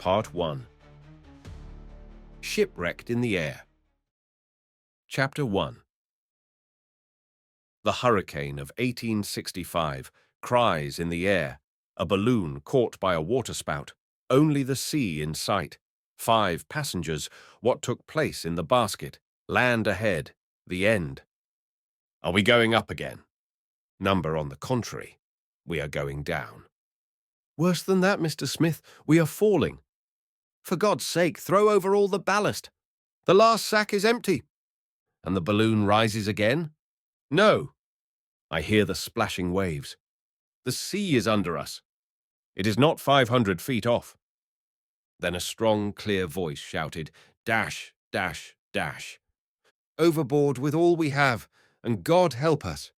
Part 1. Shipwrecked in the Air. Chapter 1. The hurricane of 1865 cries in the air, a balloon caught by a waterspout, only the sea in sight, 5 passengers, what took place in the basket, land ahead, the end. Are we going up again? Number on the contrary, we are going down. Worse than that, Mr. Smith, we are falling. For God's sake, throw over all the ballast. The last sack is empty. And the balloon rises again? No. I hear the splashing waves. The sea is under us. It is not 500 feet off. Then a strong, clear voice shouted, "Dash, dash, dash. Overboard with all we have, and God help us."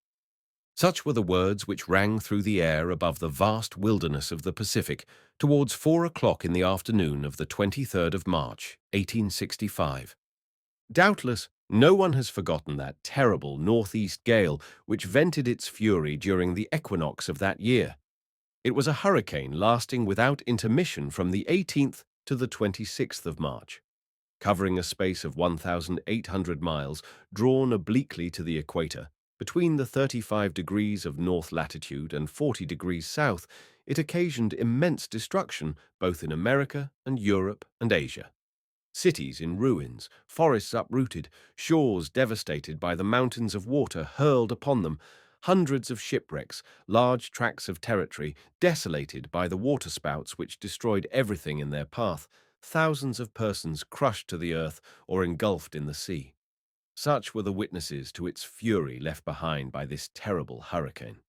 Such were the words which rang through the air above the vast wilderness of the Pacific towards 4 o'clock in the afternoon of the 23rd of March, 1865. Doubtless, no one has forgotten that terrible northeast gale which vented its fury during the equinox of that year. It was a hurricane lasting without intermission from the 18th to the 26th of March, covering a space of 1,800 miles drawn obliquely to the equator. Between the 35 degrees of north latitude and 40 degrees south, it occasioned immense destruction both in America and Europe and Asia. Cities in ruins, forests uprooted, shores devastated by the mountains of water hurled upon them, hundreds of shipwrecks, large tracts of territory desolated by the waterspouts which destroyed everything in their path, thousands of persons crushed to the earth or engulfed in the sea. Such were the witnesses to its fury left behind by this terrible hurricane.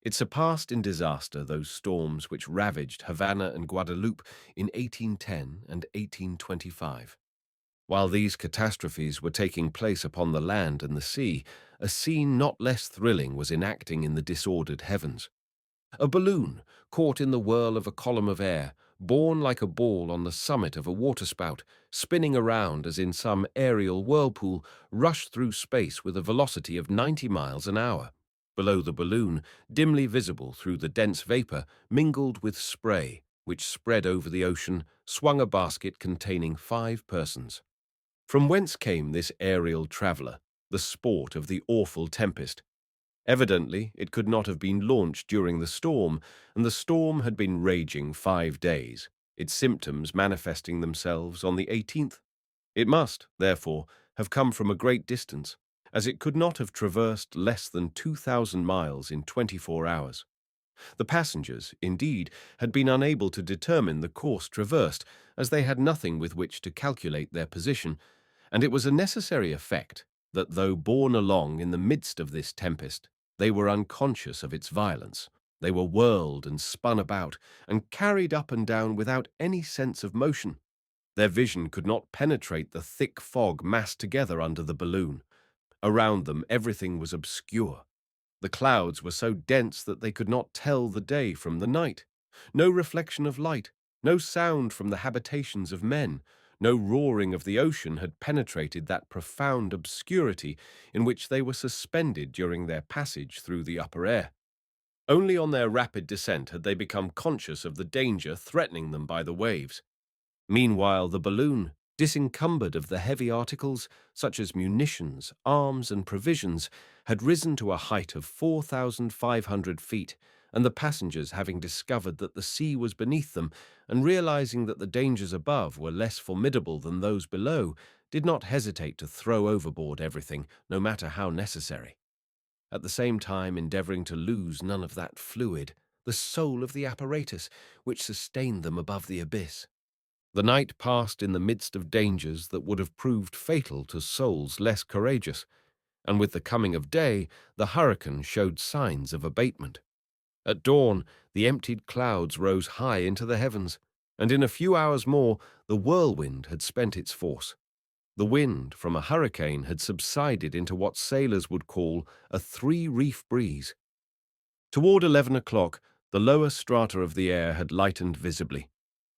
It surpassed in disaster those storms which ravaged Havana and Guadeloupe in 1810 and 1825. While these catastrophes were taking place upon the land and the sea, a scene not less thrilling was enacting in the disordered heavens. A balloon, caught in the whirl of a column of air, borne like a ball on the summit of a waterspout, spinning around as in some aerial whirlpool, rushed through space with a velocity of 90 miles an hour. Below the balloon, dimly visible through the dense vapor, mingled with spray, which spread over the ocean, swung a basket containing 5 persons. From whence came this aerial traveller, the sport of the awful tempest? Evidently, it could not have been launched during the storm, and the storm had been raging 5 days, its symptoms manifesting themselves on the 18th. It must, therefore, have come from a great distance, as it could not have traversed less than 2,000 miles in 24 hours. The passengers, indeed, had been unable to determine the course traversed, as they had nothing with which to calculate their position, and it was a necessary effect that, though borne along in the midst of this tempest, they were unconscious of its violence. They were whirled and spun about, and carried up and down without any sense of motion. Their vision could not penetrate the thick fog massed together under the balloon. Around them everything was obscure. The clouds were so dense that they could not tell the day from the night. No reflection of light, no sound from the habitations of men, no roaring of the ocean had penetrated that profound obscurity in which they were suspended during their passage through the upper air. Only on their rapid descent had they become conscious of the danger threatening them by the waves. Meanwhile, the balloon, disencumbered of the heavy articles, such as munitions, arms, and provisions, had risen to a height of 4,500 feet, and the passengers, having discovered that the sea was beneath them, and realizing that the dangers above were less formidable than those below, did not hesitate to throw overboard everything, no matter how necessary, at the same time endeavoring to lose none of that fluid, the soul of the apparatus, which sustained them above the abyss. The night passed in the midst of dangers that would have proved fatal to souls less courageous, and with the coming of day, the hurricane showed signs of abatement. At dawn, the emptied clouds rose high into the heavens, and in a few hours more, the whirlwind had spent its force. The wind from a hurricane had subsided into what sailors would call a 3-reef breeze. Toward 11 o'clock, the lower strata of the air had lightened visibly.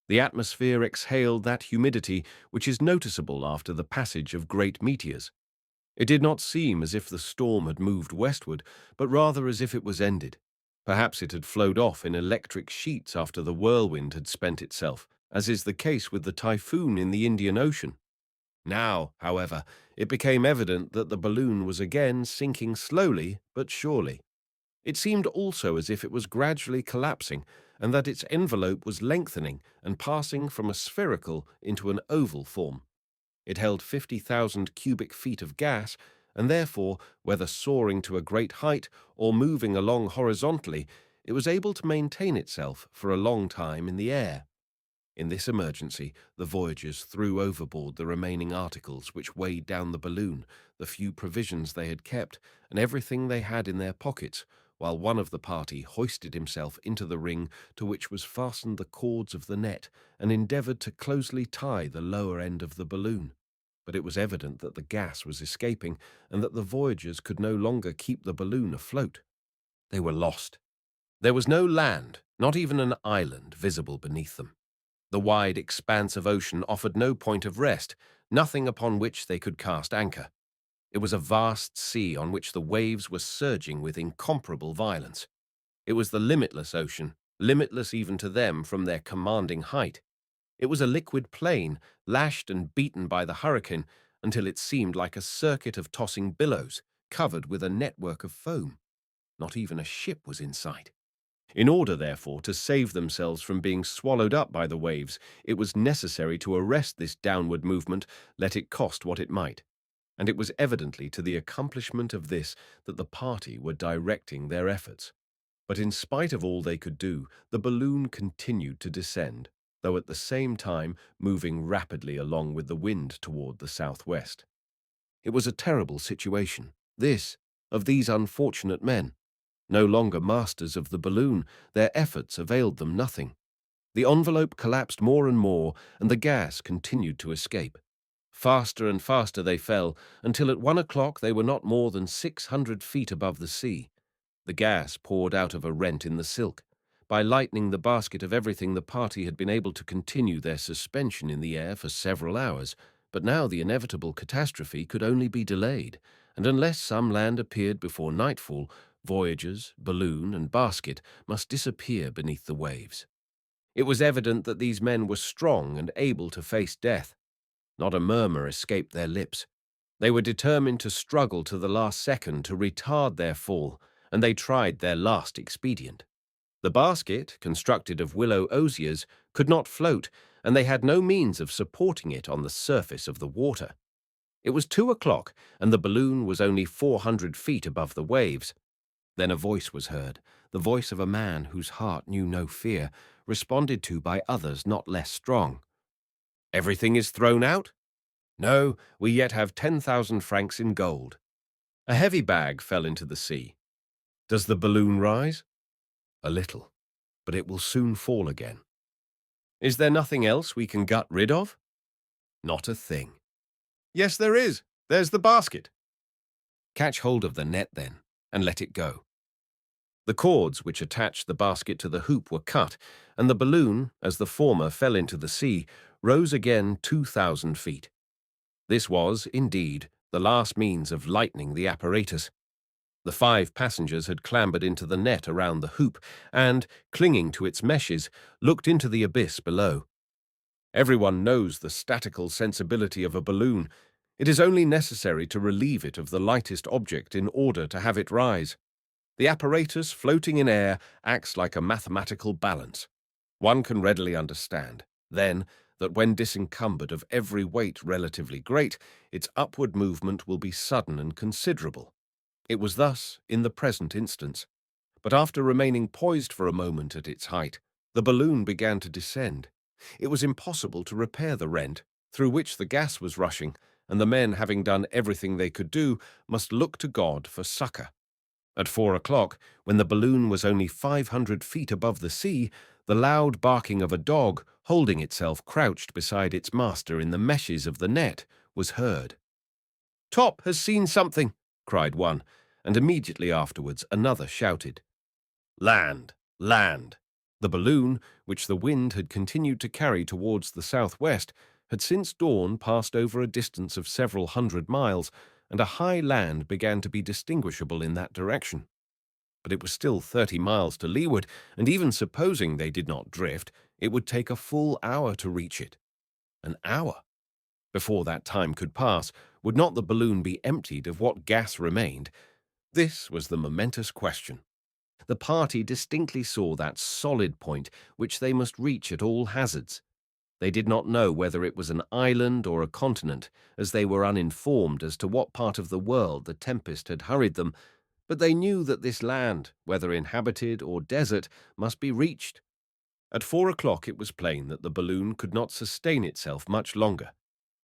The atmosphere exhaled that humidity which is noticeable after the passage of great meteors. It did not seem as if the storm had moved westward, but rather as if it was ended. Perhaps it had flowed off in electric sheets after the whirlwind had spent itself, as is the case with the typhoon in the Indian Ocean. Now, however, it became evident that the balloon was again sinking slowly but surely. It seemed also as if it was gradually collapsing, and that its envelope was lengthening and passing from a spherical into an oval form. It held 50,000 cubic feet of gas, and therefore, whether soaring to a great height or moving along horizontally, it was able to maintain itself for a long time in the air. In this emergency, the voyagers threw overboard the remaining articles which weighed down the balloon, the few provisions they had kept, and everything they had in their pockets, while one of the party hoisted himself into the ring to which was fastened the cords of the net, and endeavoured to closely tie the lower end of the balloon. But it was evident that the gas was escaping, and that the voyagers could no longer keep the balloon afloat. They were lost. There was no land, not even an island, visible beneath them. The wide expanse of ocean offered no point of rest, nothing upon which they could cast anchor. It was a vast sea on which the waves were surging with incomparable violence. It was the limitless ocean, limitless even to them from their commanding height. It was a liquid plain, lashed and beaten by the hurricane until it seemed like a circuit of tossing billows, covered with a network of foam. Not even a ship was in sight. In order, therefore, to save themselves from being swallowed up by the waves, it was necessary to arrest this downward movement, let it cost what it might. And it was evidently to the accomplishment of this that the party were directing their efforts. But in spite of all they could do, the balloon continued to descend, though at the same time moving rapidly along with the wind toward the southwest. It was a terrible situation, this, of these unfortunate men. No longer masters of the balloon, their efforts availed them nothing. The envelope collapsed more and more, and the gas continued to escape. Faster and faster they fell, until at 1 o'clock they were not more than 600 feet above the sea. The gas poured out of a rent in the silk. By lightening the basket of everything, the party had been able to continue their suspension in the air for several hours, but now the inevitable catastrophe could only be delayed, and unless some land appeared before nightfall, voyagers, balloon, and basket must disappear beneath the waves. It was evident that these men were strong and able to face death. Not a murmur escaped their lips. They were determined to struggle to the last second to retard their fall, and they tried their last expedient. The basket, constructed of willow osiers, could not float, and they had no means of supporting it on the surface of the water. It was 2 o'clock, and the balloon was only 400 feet above the waves. Then a voice was heard, the voice of a man whose heart knew no fear, responded to by others not less strong. "Everything is thrown out?" "No, we yet have 10,000 francs in gold." A heavy bag fell into the sea. "Does the balloon rise?" "A little, but it will soon fall again." "Is there nothing else we can get rid of?" "Not a thing." "Yes, there is. There's the basket." "Catch hold of the net, then, and let it go." The cords which attached the basket to the hoop were cut, and the balloon, as the former fell into the sea, rose again 2,000 feet. This was, indeed, the last means of lightening the apparatus. The 5 passengers had clambered into the net around the hoop and, clinging to its meshes, looked into the abyss below. Everyone knows the statical sensibility of a balloon. It is only necessary to relieve it of the lightest object in order to have it rise. The apparatus floating in air acts like a mathematical balance. One can readily understand, then, that when disencumbered of every weight relatively great, its upward movement will be sudden and considerable. It was thus in the present instance. But after remaining poised for a moment at its height, the balloon began to descend. It was impossible to repair the rent, through which the gas was rushing, and the men, having done everything they could do, must look to God for succor. At 4 o'clock, when the balloon was only 500 feet above the sea, the loud barking of a dog, holding itself crouched beside its master in the meshes of the net, was heard. "Top has seen something," cried one, and immediately afterwards another shouted. "Land! Land!" The balloon, which the wind had continued to carry towards the southwest, had since dawn passed over a distance of several hundred miles, and a high land began to be distinguishable in that direction. But it was still 30 miles to leeward, and even supposing they did not drift, It would take a full hour to reach it. An hour? Before that time could pass, would not the balloon be emptied of what gas remained? This was the momentous question. The party distinctly saw that solid point which they must reach at all hazards. They did not know whether it was an island or a continent, as they were uninformed as to what part of the world the tempest had hurried them, but they knew that this land, whether inhabited or desert, must be reached. At 4 o'clock it was plain that the balloon could not sustain itself much longer.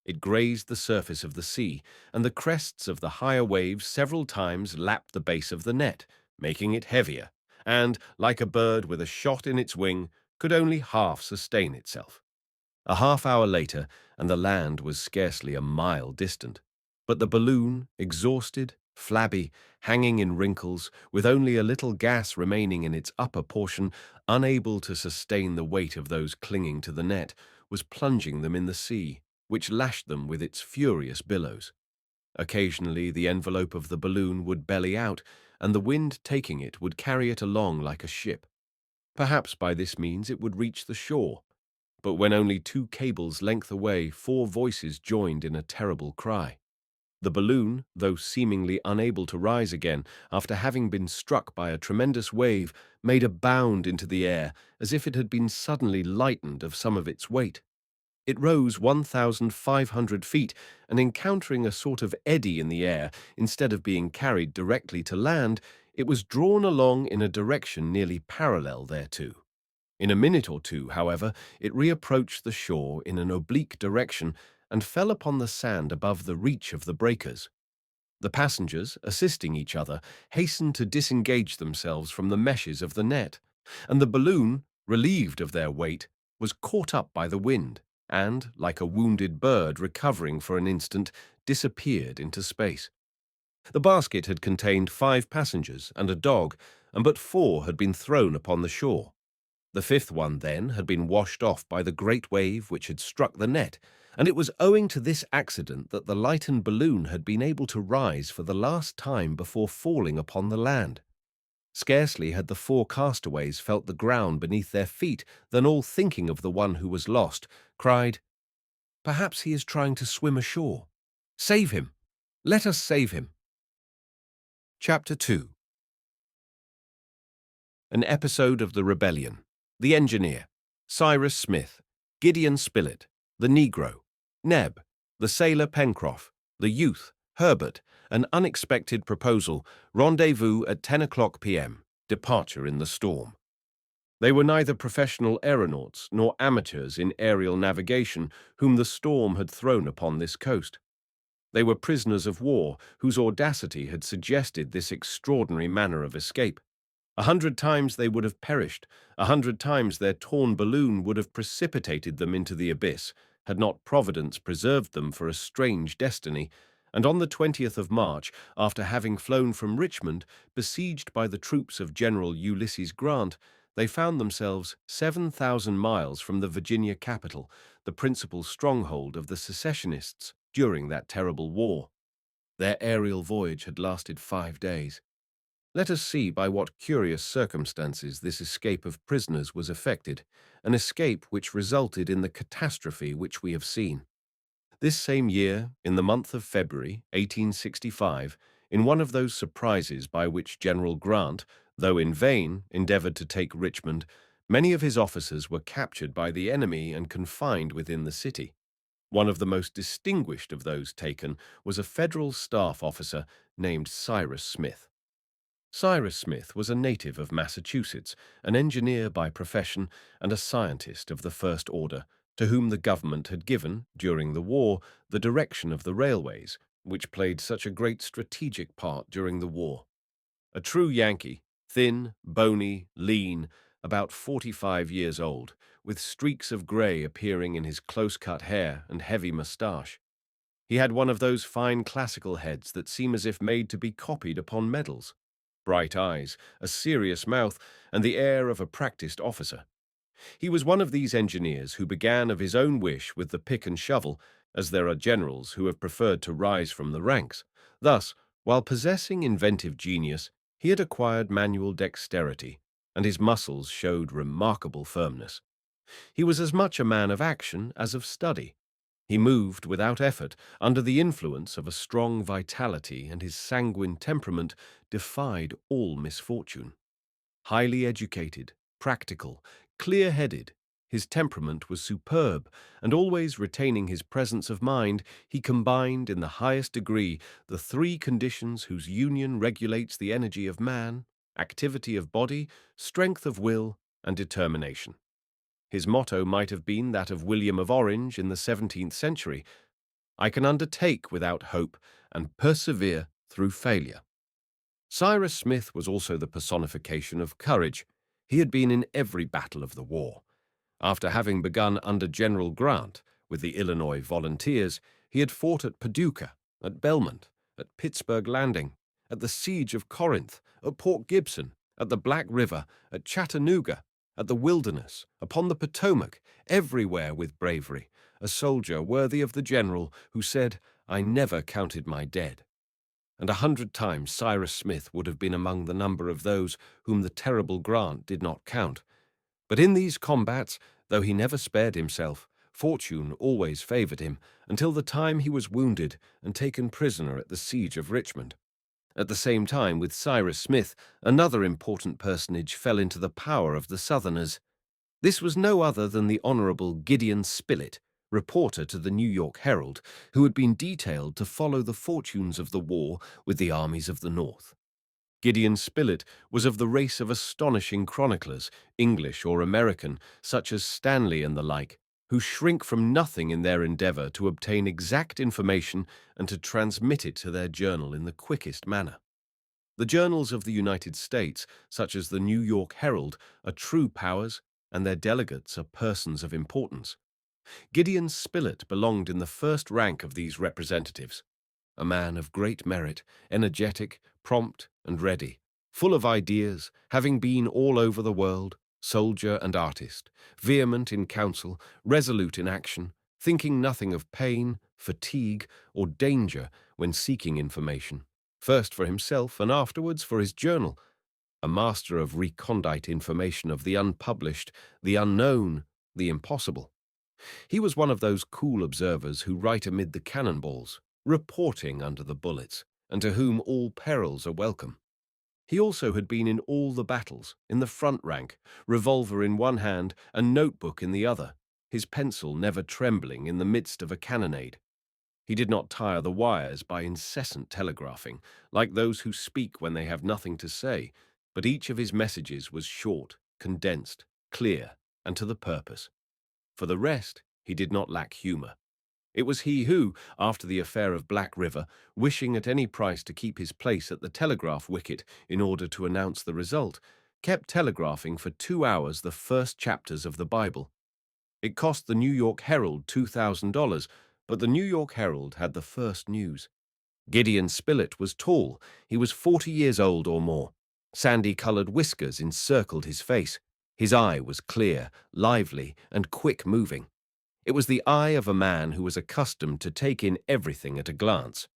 It grazed the surface of the sea, and the crests of the higher waves several times lapped the base of the net, making it heavier, and, like a bird with a shot in its wing, could only half sustain itself. A half-hour later, and the land was scarcely a mile distant. But the balloon, exhausted, flabby, hanging in wrinkles, with only a little gas remaining in its upper portion, unable to sustain the weight of those clinging to the net, was plunging them in the sea, which lashed them with its furious billows. Occasionally the envelope of the balloon would belly out, and the wind taking it would carry it along like a ship. Perhaps by this means it would reach the shore. But when only 2 cables' length away, 4 voices joined in a terrible cry. The balloon, though seemingly unable to rise again after having been struck by a tremendous wave, made a bound into the air as if it had been suddenly lightened of some of its weight. It rose 1,500 feet, and encountering a sort of eddy in the air, instead of being carried directly to land, it was drawn along in a direction nearly parallel thereto. In a minute or two, however, it reapproached the shore in an oblique direction and fell upon the sand above the reach of the breakers. The passengers, assisting each other, hastened to disengage themselves from the meshes of the net, and the balloon, relieved of their weight, was caught up by the wind, and, like a wounded bird recovering for an instant, disappeared into space. The basket had contained 5 passengers and a dog, and but 4 had been thrown upon the shore. The 5th one, then, had been washed off by the great wave which had struck the net, and it was owing to this accident that the lightened balloon had been able to rise for the last time before falling upon the land. Scarcely had the 4 castaways felt the ground beneath their feet than, all thinking of the one who was lost, cried, "Perhaps he is trying to swim ashore. Save him! Let us save him!" Chapter 2. An episode of the rebellion. The engineer, Cyrus Smith, Gideon Spilett, the Negro, Neb, the sailor Pencroff, the youth, Herbert, an unexpected proposal, rendezvous at 10 o'clock p.m., departure in the storm. They were neither professional aeronauts nor amateurs in aerial navigation whom the storm had thrown upon this coast. They were prisoners of war whose audacity had suggested this extraordinary manner of escape. 100 times they would have perished, 100 times their torn balloon would have precipitated them into the abyss, had not Providence preserved them for a strange destiny, and on the 20th of March, after having flown from Richmond, besieged by the troops of General Ulysses Grant, they found themselves 7,000 miles from the Virginia capital, the principal stronghold of the secessionists during that terrible war. Their aerial voyage had lasted 5 days. Let us see by what curious circumstances this escape of prisoners was effected, an escape which resulted in the catastrophe which we have seen. This same year, in the month of February, 1865, in one of those surprises by which General Grant, though in vain, endeavored to take Richmond, many of his officers were captured by the enemy and confined within the city. One of the most distinguished of those taken was a Federal staff officer named Cyrus Smith. Cyrus Smith was a native of Massachusetts, an engineer by profession and a scientist of the first order, to whom the government had given, during the war, the direction of the railways, which played such a great strategic part during the war. A true Yankee, thin, bony, lean, about 45 years old, with streaks of gray appearing in his close-cut hair and heavy moustache. He had one of those fine classical heads that seem as if made to be copied upon medals. Bright eyes, a serious mouth, and the air of a practiced officer. He was one of these engineers who began of his own wish with the pick and shovel, as there are generals who have preferred to rise from the ranks. Thus, while possessing inventive genius, he had acquired manual dexterity, and his muscles showed remarkable firmness. He was as much a man of action as of study. He moved without effort, under the influence of a strong vitality, and his sanguine temperament defied all misfortune. Highly educated, practical, clear-headed, his temperament was superb, and always retaining his presence of mind, he combined in the highest degree the three conditions whose union regulates the energy of man: activity of body, strength of will, and determination. His motto might have been that of William of Orange in the 17th century: "I can undertake without hope and persevere through failure." Cyrus Smith was also the personification of courage. He had been in every battle of the war. After having begun under General Grant with the Illinois Volunteers, he had fought at Paducah, at Belmont, at Pittsburgh Landing, at the Siege of Corinth, at Port Gibson, at the Black River, at Chattanooga, at the Wilderness, upon the Potomac, everywhere with bravery, a soldier worthy of the general who said, "I never counted my dead." And 100 times Cyrus Smith would have been among the number of those whom the terrible Grant did not count. But in these combats, though he never spared himself, fortune always favored him, until the time he was wounded and taken prisoner at the siege of Richmond. At the same time, with Cyrus Smith, another important personage fell into the power of the Southerners. This was no other than the Honorable Gideon Spilett, reporter to the New York Herald, who had been detailed to follow the fortunes of the war with the armies of the North. Gideon Spilett was of the race of astonishing chroniclers, English or American, such as Stanley and the like, who shrink from nothing in their endeavor to obtain exact information and to transmit it to their journal in the quickest manner. The journals of the United States, such as the New York Herald, are true powers, and their delegates are persons of importance. Gideon Spilett belonged in the first rank of these representatives. A man of great merit, energetic, prompt, and ready, full of ideas, having been all over the world, soldier and artist, vehement in counsel, resolute in action, thinking nothing of pain, fatigue, or danger when seeking information, first for himself and afterwards for his journal, a master of recondite information of the unpublished, the unknown, the impossible. He was one of those cool observers who write amid the cannonballs, reporting under the bullets, and to whom all perils are welcome. He also had been in all the battles, in the front rank, revolver in one hand and notebook in the other, his pencil never trembling in the midst of a cannonade. He did not tire the wires by incessant telegraphing, like those who speak when they have nothing to say, but each of his messages was short, condensed, clear, and to the purpose. For the rest, he did not lack humor. It was he who, after the affair of Black River, wishing at any price to keep his place at the telegraph wicket in order to announce the result, kept telegraphing for 2 hours the first chapters of the Bible. It cost the New York Herald $2,000, but the New York Herald had the first news. Gideon Spilett was tall. He was 40 years old or more. Sandy-colored whiskers encircled his face. His eye was clear, lively, and quick-moving. It was the eye of a man who was accustomed to take in everything at a glance.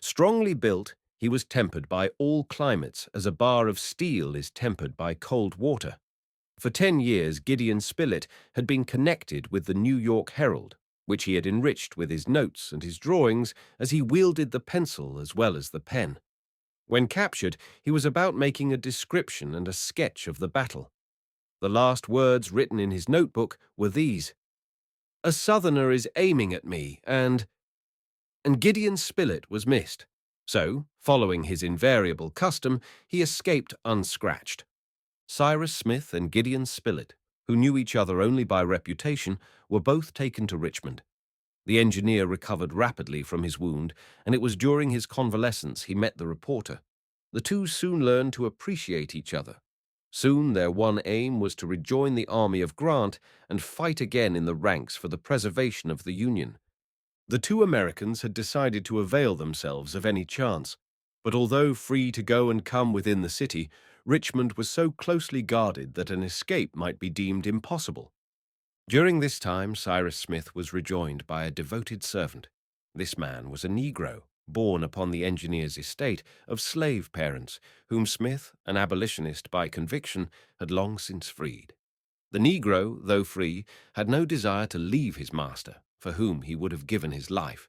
Strongly built, he was tempered by all climates as a bar of steel is tempered by cold water. For 10 years, Gideon Spilett had been connected with the New York Herald, which he had enriched with his notes and his drawings as he wielded the pencil as well as the pen. When captured, he was about making a description and a sketch of the battle. The last words written in his notebook were these: "A Southerner is aiming at me, and Gideon Spilett was missed. So, following his invariable custom, he escaped unscratched." Cyrus Smith and Gideon Spilett, who knew each other only by reputation, were both taken to Richmond. The engineer recovered rapidly from his wound, and it was during his convalescence he met the reporter. The two soon learned to appreciate each other. Soon their one aim was to rejoin the army of Grant and fight again in the ranks for the preservation of the Union. The two Americans had decided to avail themselves of any chance, but although free to go and come within the city, Richmond was so closely guarded that an escape might be deemed impossible. During this time, Cyrus Smith was rejoined by a devoted servant. This man was a Negro, born upon the engineer's estate of slave parents, whom Smith, an abolitionist by conviction, had long since freed. The Negro, though free, had no desire to leave his master, for whom he would have given his life.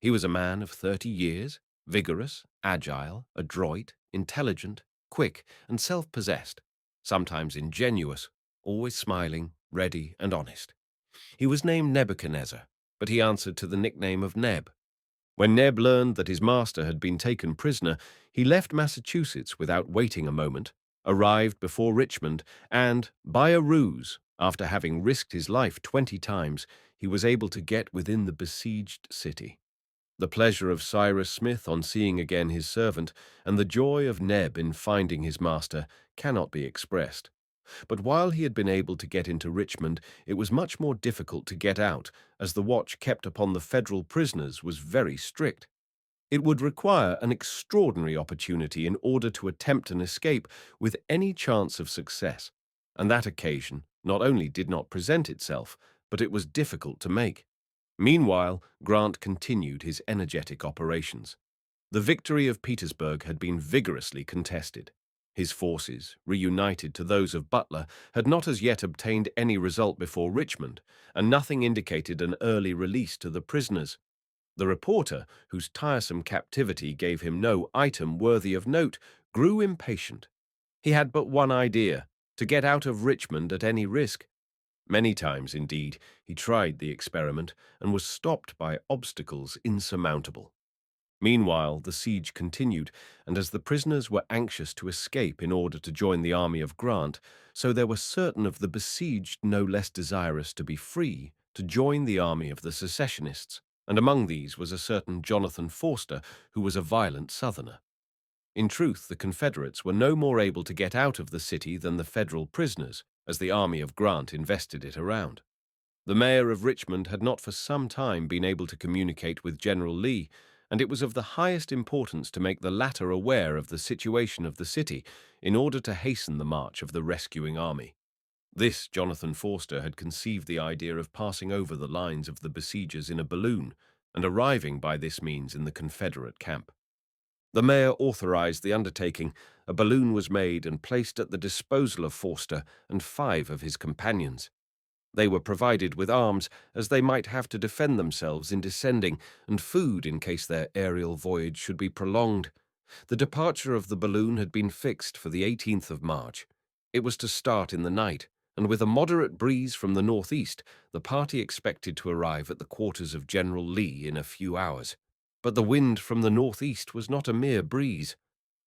He was a man of 30 years, vigorous, agile, adroit, intelligent, quick, and self-possessed, sometimes ingenuous, always smiling, ready, and honest. He was named Nebuchadnezzar, but he answered to the nickname of Neb. When Neb learned that his master had been taken prisoner, he left Massachusetts without waiting a moment, arrived before Richmond, and, by a ruse, after having risked his life 20 times, he was able to get within the besieged city. The pleasure of Cyrus Smith on seeing again his servant, and the joy of Neb in finding his master, cannot be expressed. But while he had been able to get into Richmond, it was much more difficult to get out, as the watch kept upon the federal prisoners was very strict. It would require an extraordinary opportunity in order to attempt an escape with any chance of success, and that occasion not only did not present itself, but it was difficult to make. Meanwhile, Grant continued his energetic operations. The victory of Petersburg had been vigorously contested. His forces, reunited to those of Butler, had not as yet obtained any result before Richmond, and nothing indicated an early release to the prisoners. The reporter, whose tiresome captivity gave him no item worthy of note, grew impatient. He had but one idea: to get out of Richmond at any risk. Many times, indeed, he tried the experiment and was stopped by obstacles insurmountable. Meanwhile, the siege continued, and as the prisoners were anxious to escape in order to join the army of Grant, so there were certain of the besieged no less desirous to be free to join the army of the secessionists, and among these was a certain Jonathan Forster, who was a violent Southerner. In truth, the Confederates were no more able to get out of the city than the Federal prisoners, as the army of Grant invested it around. The mayor of Richmond had not for some time been able to communicate with General Lee, and it was of the highest importance to make the latter aware of the situation of the city in order to hasten the march of the rescuing army. This Jonathan Forster had conceived the idea of passing over the lines of the besiegers in a balloon and arriving by this means in the Confederate camp. The mayor authorized the undertaking. A balloon was made and placed at the disposal of Forster and 5 of his companions. They were provided with arms, as they might have to defend themselves in descending, and food in case their aerial voyage should be prolonged. The departure of the balloon had been fixed for the 18th of March. It was to start in the night, and with a moderate breeze from the northeast, the party expected to arrive at the quarters of General Lee in a few hours. But the wind from the northeast was not a mere breeze.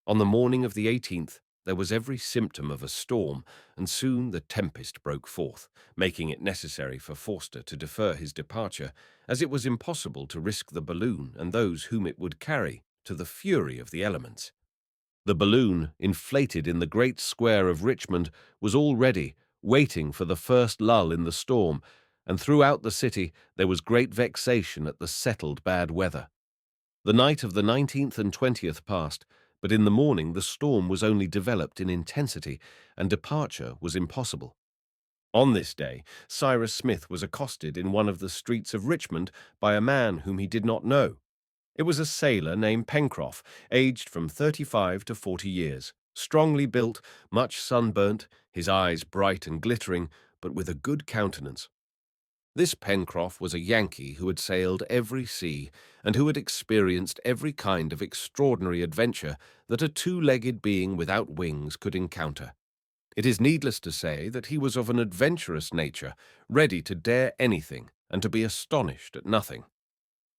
On the morning of the 18th, there was every symptom of a storm, and soon the tempest broke forth, making it necessary for Forster to defer his departure, as it was impossible to risk the balloon and those whom it would carry to the fury of the elements. The balloon, inflated in the great square of Richmond, was all ready, waiting for the first lull in the storm, and throughout the city there was great vexation at the settled bad weather. The night of the 19th and 20th passed, but in the morning the storm was only developed in intensity, and departure was impossible. On this day, Cyrus Smith was accosted in one of the streets of Richmond by a man whom he did not know. It was a sailor named Pencroff, aged from 35 to 40 years, strongly built, much sunburnt, his eyes bright and glittering, but with a good countenance. This Pencroff was a Yankee who had sailed every sea, and who had experienced every kind of extraordinary adventure that a two-legged being without wings could encounter. It is needless to say that he was of an adventurous nature, ready to dare anything and to be astonished at nothing.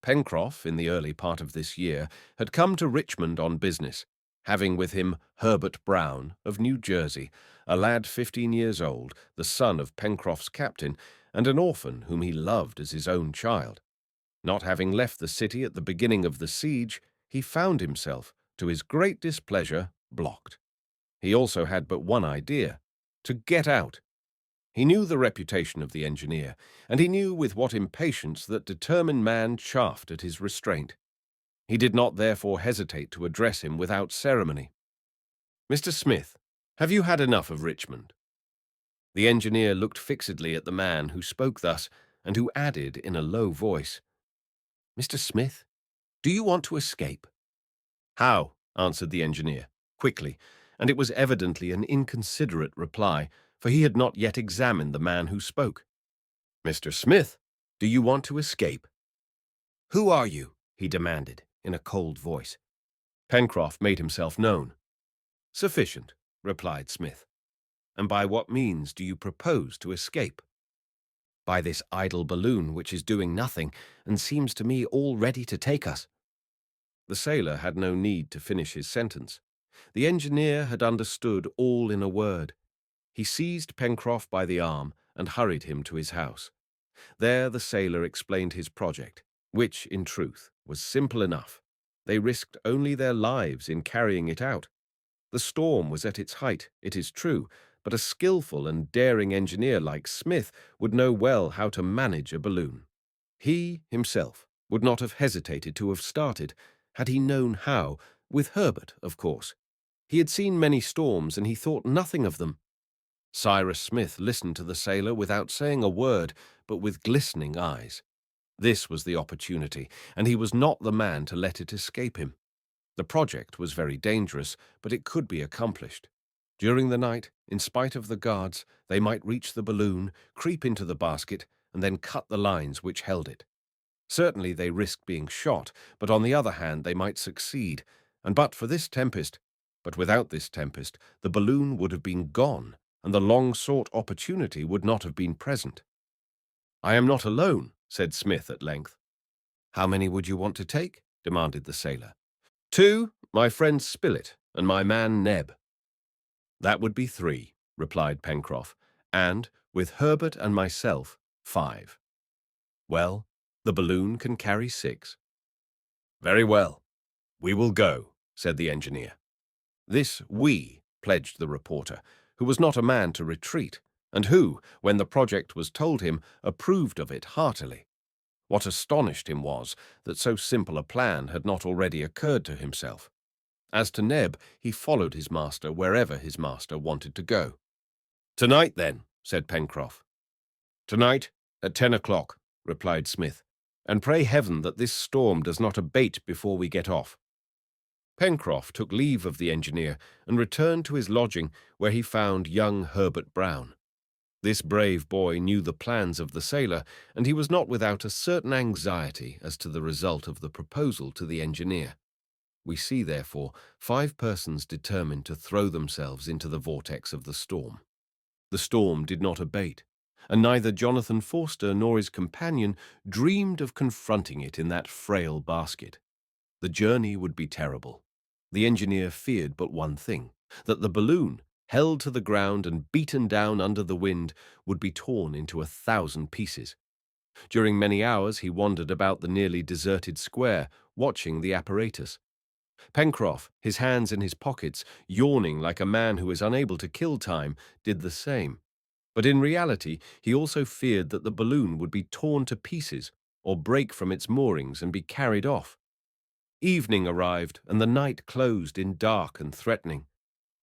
Pencroff, in the early part of this year, had come to Richmond on business, having with him Herbert Brown, of New Jersey, a lad 15 years old, the son of Pencroff's captain, and an orphan whom he loved as his own child. Not having left the city at the beginning of the siege, he found himself, to his great displeasure, blocked. He also had but one idea: to get out. He knew the reputation of the engineer, and he knew with what impatience that determined man chafed at his restraint. He did not therefore hesitate to address him without ceremony. "Mr. Smith, have you had enough of Richmond?" The engineer looked fixedly at the man who spoke thus, and who added in a low voice, "Mr. Smith, do you want to escape?" "How?" answered the engineer, quickly, and it was evidently an inconsiderate reply, for he had not yet examined the man who spoke. "Mr. Smith, do you want to escape?" "Who are you?" he demanded, in a cold voice. Pencroff made himself known. "Sufficient," replied Smith. "And by what means do you propose to escape?" "By this idle balloon which is doing nothing, and seems to me all ready to take us." The sailor had no need to finish his sentence. The engineer had understood all in a word. He seized Pencroff by the arm and hurried him to his house. There the sailor explained his project, which, in truth, was simple enough. They risked only their lives in carrying it out. The storm was at its height, it is true, but a skillful and daring engineer like Smith would know well how to manage a balloon. He, himself, would not have hesitated to have started, had he known how, with Herbert, of course. He had seen many storms, and he thought nothing of them. Cyrus Smith listened to the sailor without saying a word, but with glistening eyes. This was the opportunity, and he was not the man to let it escape him. The project was very dangerous, but it could be accomplished. During the night, in spite of the guards, they might reach the balloon, creep into the basket, and then cut the lines which held it. Certainly they risked being shot, but on the other hand they might succeed, and but without this tempest, the balloon would have been gone, and the long-sought opportunity would not have been present. "I am not alone," said Smith at length. "How many would you want to take?" demanded the sailor. "Two, my friend Spilett, and my man Neb." "That would be 3, replied Pencroff, "and, with Herbert and myself, 5. Well, the balloon can carry 6. "Very well, we will go," said the engineer. This "we" pledged the reporter, who was not a man to retreat, and who, when the project was told him, approved of it heartily. What astonished him was that so simple a plan had not already occurred to himself. As to Neb, he followed his master wherever his master wanted to go. "Tonight, then," said Pencroff. "Tonight, at 10 o'clock," replied Smith, "and pray heaven that this storm does not abate before we get off." Pencroff took leave of the engineer and returned to his lodging, where he found young Herbert Brown. This brave boy knew the plans of the sailor, and he was not without a certain anxiety as to the result of the proposal to the engineer. We see, therefore, 5 persons determined to throw themselves into the vortex of the storm. The storm did not abate, and neither Jonathan Forster nor his companion dreamed of confronting it in that frail basket. The journey would be terrible. The engineer feared but one thing, that the balloon, held to the ground and beaten down under the wind, would be torn into 1,000 pieces. During many hours he wandered about the nearly deserted square, watching the apparatus. Pencroff, his hands in his pockets, yawning like a man who is unable to kill time, did the same. But in reality he also feared that the balloon would be torn to pieces, or break from its moorings and be carried off. Evening arrived, and the night closed in dark and threatening.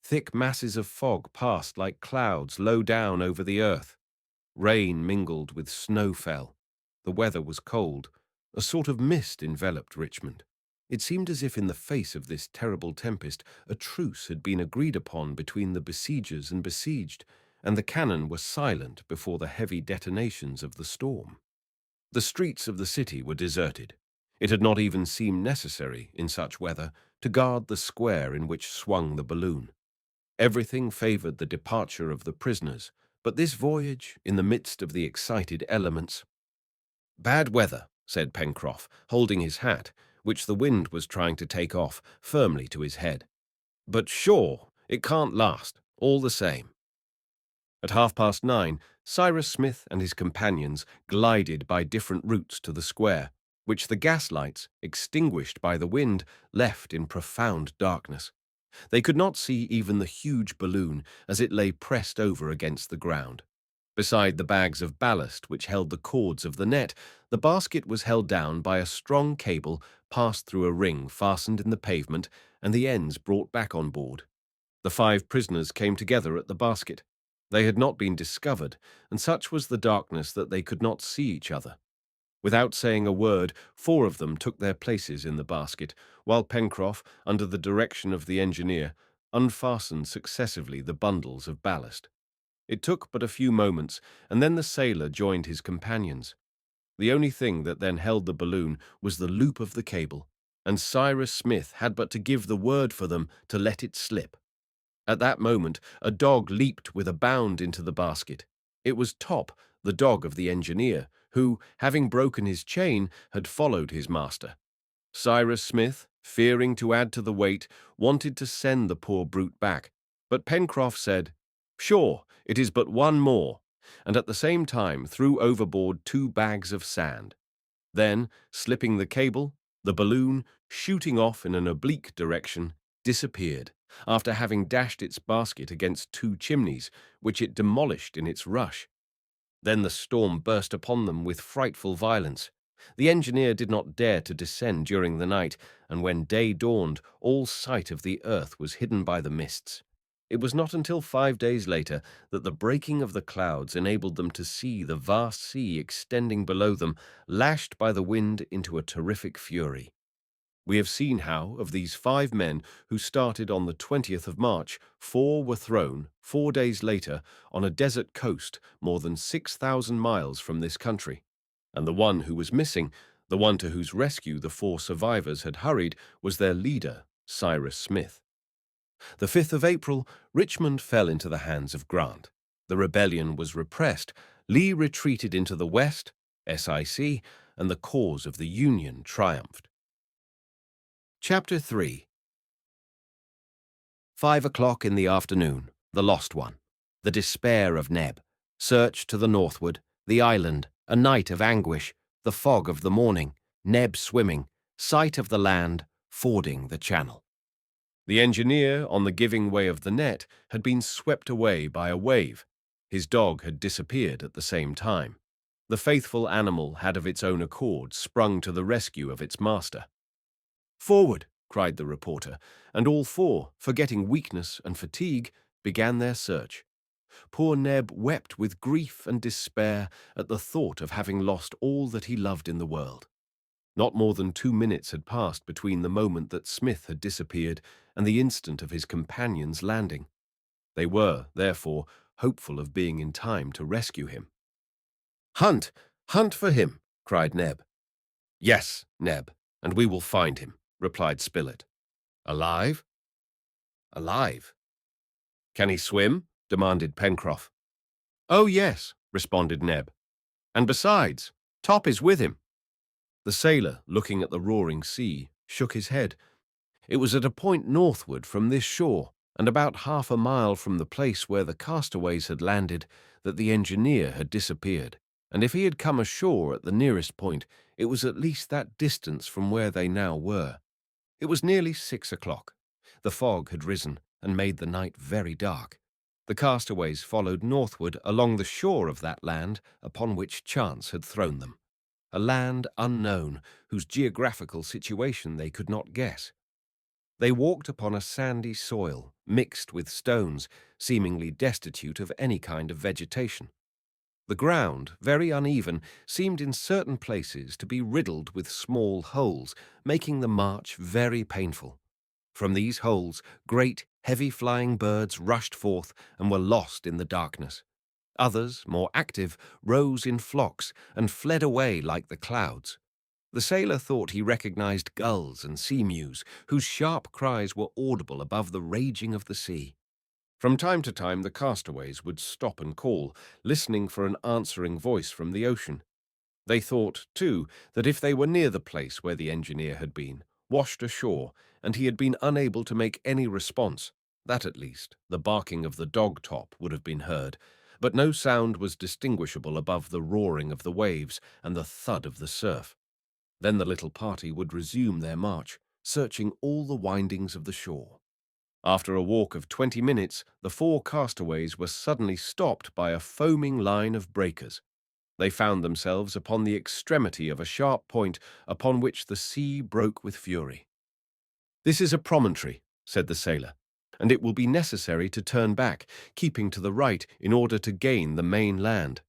Thick masses of fog passed like clouds low down over the earth. Rain mingled with snow fell. The weather was cold. A sort of mist enveloped Richmond. It seemed as if in the face of this terrible tempest a truce had been agreed upon between the besiegers and besieged, and the cannon were silent before the heavy detonations of the storm. The streets of the city were deserted. It had not even seemed necessary, in such weather, to guard the square in which swung the balloon. Everything favored the departure of the prisoners, but this voyage, in the midst of the excited elements— "Bad weather," said Pencroff, holding his hat, which the wind was trying to take off, firmly to his head. "But sure, it can't last, all the same." At 9:30, Cyrus Smith and his companions glided by different routes to the square, which the gaslights, extinguished by the wind, left in profound darkness. They could not see even the huge balloon as it lay pressed over against the ground. Beside the bags of ballast which held the cords of the net, the basket was held down by a strong cable passed through a ring fastened in the pavement and the ends brought back on board. The 5 prisoners came together at the basket. They had not been discovered, and such was the darkness that they could not see each other. Without saying a word, 4 of them took their places in the basket, while Pencroff, under the direction of the engineer, unfastened successively the bundles of ballast. It took but a few moments, and then the sailor joined his companions. The only thing that then held the balloon was the loop of the cable, and Cyrus Smith had but to give the word for them to let it slip. At that moment, a dog leaped with a bound into the basket. It was Top, the dog of the engineer, who, having broken his chain, had followed his master. Cyrus Smith, fearing to add to the weight, wanted to send the poor brute back, but Pencroff said, "Sure, it is but one more," and at the same time threw overboard 2 bags of sand. Then, slipping the cable, the balloon, shooting off in an oblique direction, disappeared, after having dashed its basket against 2 chimneys, which it demolished in its rush. Then the storm burst upon them with frightful violence. The engineer did not dare to descend during the night, and when day dawned, all sight of the earth was hidden by the mists. It was not until 5 days later that the breaking of the clouds enabled them to see the vast sea extending below them, lashed by the wind into a terrific fury. We have seen how, of these 5 men who started on the 20th of March, 4 were thrown, 4 days later, on a desert coast more than 6,000 miles from this country. And the one who was missing, the one to whose rescue the 4 survivors had hurried, was their leader, Cyrus Smith. The 5th of April, Richmond fell into the hands of Grant. The rebellion was repressed. Lee retreated into the west, SIC, and the cause of the Union triumphed. Chapter 3. 5 o'clock in the afternoon, the lost one, the despair of Neb, search to the northward, the island, a night of anguish, the fog of the morning, Neb swimming, sight of the land, fording the channel. The engineer, on the giving way of the net, had been swept away by a wave. His dog had disappeared at the same time. The faithful animal had of its own accord sprung to the rescue of its master. "Forward!" cried the reporter, and all 4, forgetting weakness and fatigue, began their search. Poor Neb wept with grief and despair at the thought of having lost all that he loved in the world. Not more than 2 minutes had passed between the moment that Smith had disappeared and the instant of his companions' landing. They were, therefore, hopeful of being in time to rescue him. "Hunt! Hunt for him!" cried Neb. "Yes, Neb, and we will find him," replied Spilett. "Alive?" "Alive." "Can he swim?" demanded Pencroff. "Oh, yes," responded Neb. "And besides, Top is with him." The sailor, looking at the roaring sea, shook his head. It was at a point northward from this shore, and about half a mile from the place where the castaways had landed, that the engineer had disappeared, and if he had come ashore at the nearest point, it was at least that distance from where they now were. It was nearly 6 o'clock. The fog had risen and made the night very dark. The castaways followed northward along the shore of that land upon which chance had thrown them, a land unknown, whose geographical situation they could not guess. They walked upon a sandy soil, mixed with stones, seemingly destitute of any kind of vegetation. The ground, very uneven, seemed in certain places to be riddled with small holes, making the march very painful. From these holes, great, heavy-flying birds rushed forth and were lost in the darkness. Others, more active, rose in flocks and fled away like the clouds. The sailor thought he recognized gulls and sea-mews, whose sharp cries were audible above the raging of the sea. From time to time the castaways would stop and call, listening for an answering voice from the ocean. They thought, too, that if they were near the place where the engineer had been, washed ashore, and he had been unable to make any response, that at least the barking of the dog Top would have been heard, but no sound was distinguishable above the roaring of the waves and the thud of the surf. Then the little party would resume their march, searching all the windings of the shore. After a walk of 20 minutes, the 4 castaways were suddenly stopped by a foaming line of breakers. They found themselves upon the extremity of a sharp point upon which the sea broke with fury. "This is a promontory," said the sailor, "and it will be necessary to turn back, keeping to the right in order to gain the main land."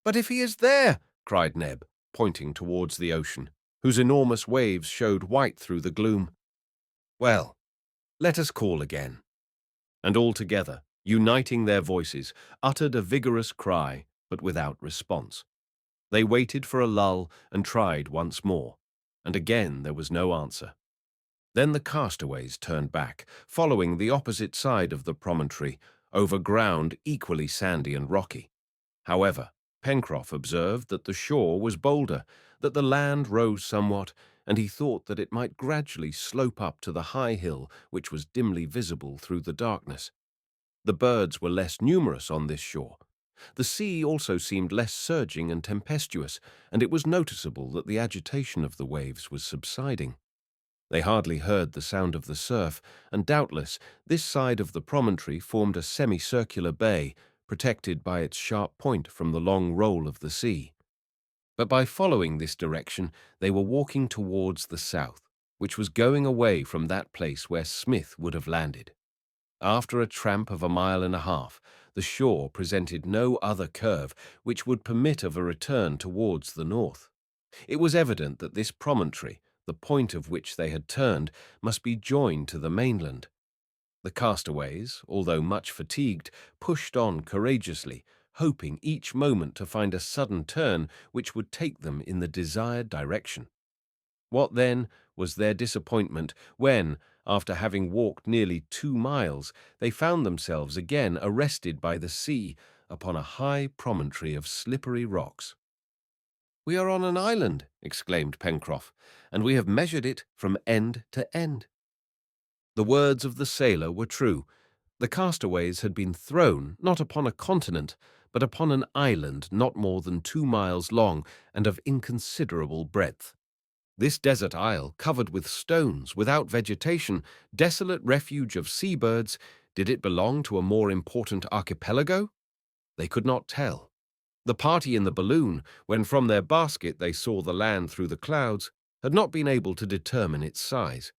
"But if he is there!" cried Neb, pointing towards the ocean, whose enormous waves showed white through the gloom. "Well, let us call again." And all together, uniting their voices, uttered a vigorous cry, but without response. They waited for a lull and tried once more, and again there was no answer. Then the castaways turned back, following the opposite side of the promontory, over ground equally sandy and rocky. However, Pencroff observed that the shore was bolder, that the land rose somewhat, and he thought that it might gradually slope up to the high hill which was dimly visible through the darkness. The birds were less numerous on this shore. The sea also seemed less surging and tempestuous, and it was noticeable that the agitation of the waves was subsiding. They hardly heard the sound of the surf, and doubtless this side of the promontory formed a semicircular bay, protected by its sharp point from the long roll of the sea. But by following this direction, they were walking towards the south, which was going away from that place where Smith would have landed. After a tramp of a mile and a half, the shore presented no other curve which would permit of a return towards the north. It was evident that this promontory, the point of which they had turned, must be joined to the mainland. The castaways, although much fatigued, pushed on courageously, hoping each moment to find a sudden turn which would take them in the desired direction. What, then, was their disappointment when, after having walked nearly 2 miles, they found themselves again arrested by the sea upon a high promontory of slippery rocks. "We are on an island," exclaimed Pencroff, "and we have measured it from end to end." The words of the sailor were true. The castaways had been thrown, not upon a continent, but upon an island not more than 2 miles long and of inconsiderable breadth. This desert isle, covered with stones, without vegetation, desolate refuge of seabirds, did it belong to a more important archipelago? They could not tell. The party in the balloon, when from their basket they saw the land through the clouds, had not been able to determine its size.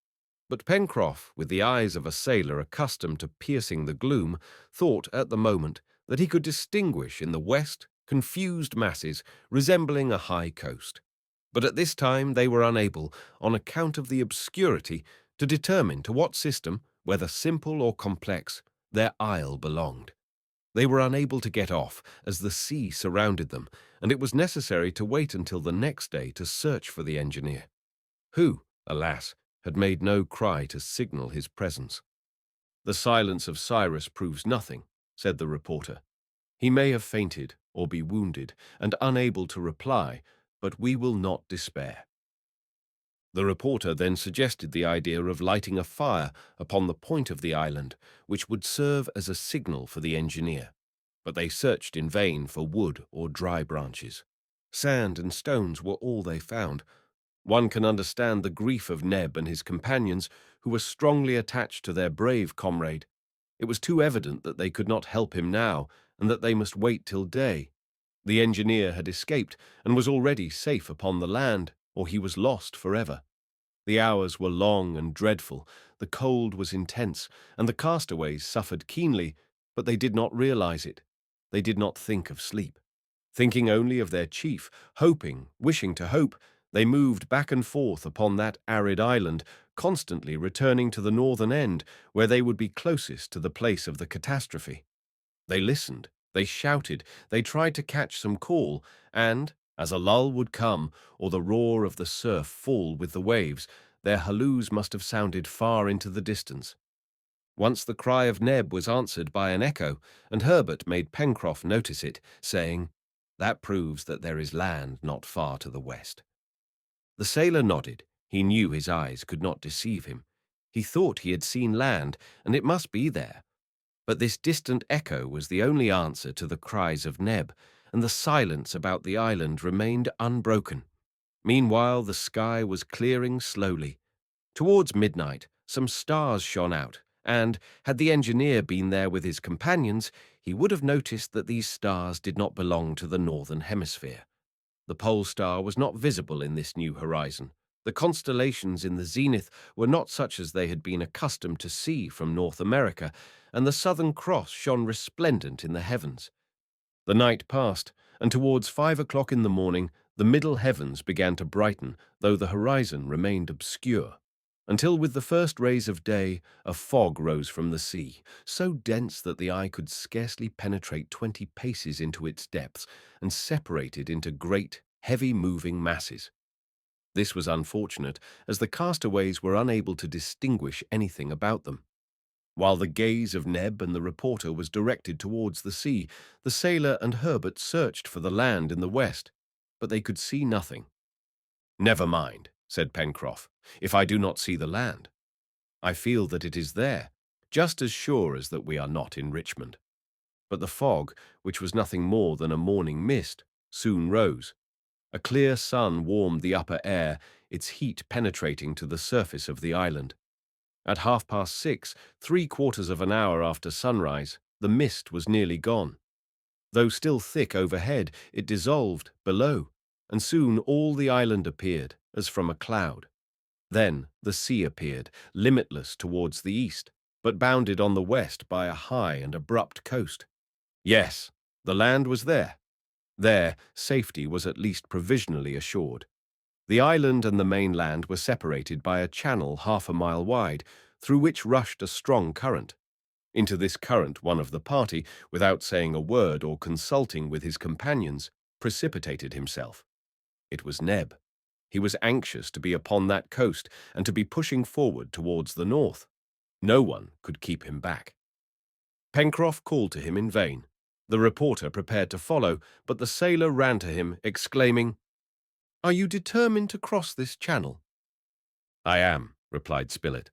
But Pencroff, with the eyes of a sailor accustomed to piercing the gloom, thought at the moment that he could distinguish in the west confused masses resembling a high coast. But at this time they were unable, on account of the obscurity, to determine to what system, whether simple or complex, their isle belonged. They were unable to get off, as the sea surrounded them, and it was necessary to wait until the next day to search for the engineer, who, alas, had made no cry to signal his presence. "The silence of Cyrus proves nothing," said the reporter. "He may have fainted or be wounded and unable to reply, but we will not despair." The reporter then suggested the idea of lighting a fire upon the point of the island, which would serve as a signal for the engineer. But they searched in vain for wood or dry branches. Sand and stones were all they found. One can understand the grief of Neb and his companions, who were strongly attached to their brave comrade. It was too evident that they could not help him now, and that they must wait till day. The engineer had escaped, and was already safe upon the land, or he was lost forever. The hours were long and dreadful, the cold was intense, and the castaways suffered keenly, but they did not realize it. They did not think of sleep. Thinking only of their chief, hoping, wishing to hope, they moved back and forth upon that arid island, constantly returning to the northern end, where they would be closest to the place of the catastrophe. They listened, they shouted, they tried to catch some call, and, as a lull would come, or the roar of the surf fall with the waves, their halloos must have sounded far into the distance. Once the cry of Neb was answered by an echo, and Herbert made Pencroff notice it, saying, "That proves that there is land not far to the west." The sailor nodded. He knew his eyes could not deceive him. He thought he had seen land, and it must be there. But this distant echo was the only answer to the cries of Neb, and the silence about the island remained unbroken. Meanwhile, the sky was clearing slowly. Towards midnight, some stars shone out, and, had the engineer been there with his companions, he would have noticed that these stars did not belong to the northern hemisphere. The pole star was not visible in this new horizon. The constellations in the zenith were not such as they had been accustomed to see from North America, and the Southern Cross shone resplendent in the heavens. The night passed, and towards 5 o'clock in the morning, the middle heavens began to brighten, though the horizon remained obscure. until with the first rays of day, a fog rose from the sea, so dense that the eye could scarcely penetrate 20 paces into its depths and separate it into great, heavy-moving masses. This was unfortunate, as the castaways were unable to distinguish anything about them. While the gaze of Neb and the reporter was directed towards the sea, the sailor and Herbert searched for the land in the west, but they could see nothing. "Never mind," said Pencroff, "if I do not see the land. I feel that it is there, just as sure as that we are not in Richmond." But the fog, which was nothing more than a morning mist, soon rose. A clear sun warmed the upper air, its heat penetrating to the surface of the island. At 6:30, 3/4 of an hour after sunrise, the mist was nearly gone. Though still thick overhead, it dissolved below, and soon all the island appeared, as from a cloud. Then the sea appeared, limitless towards the east, but bounded on the west by a high and abrupt coast. Yes, the land was there. There, safety was at least provisionally assured. The island and the mainland were separated by a channel 1/2 mile wide, through which rushed a strong current. Into this current one of the party, without saying a word or consulting with his companions, precipitated himself. It was Neb. He was anxious to be upon that coast and to be pushing forward towards the north. No one could keep him back. Pencroff called to him in vain. The reporter prepared to follow, but the sailor ran to him, exclaiming, "Are you determined to cross this channel?" "I am," replied Spilett.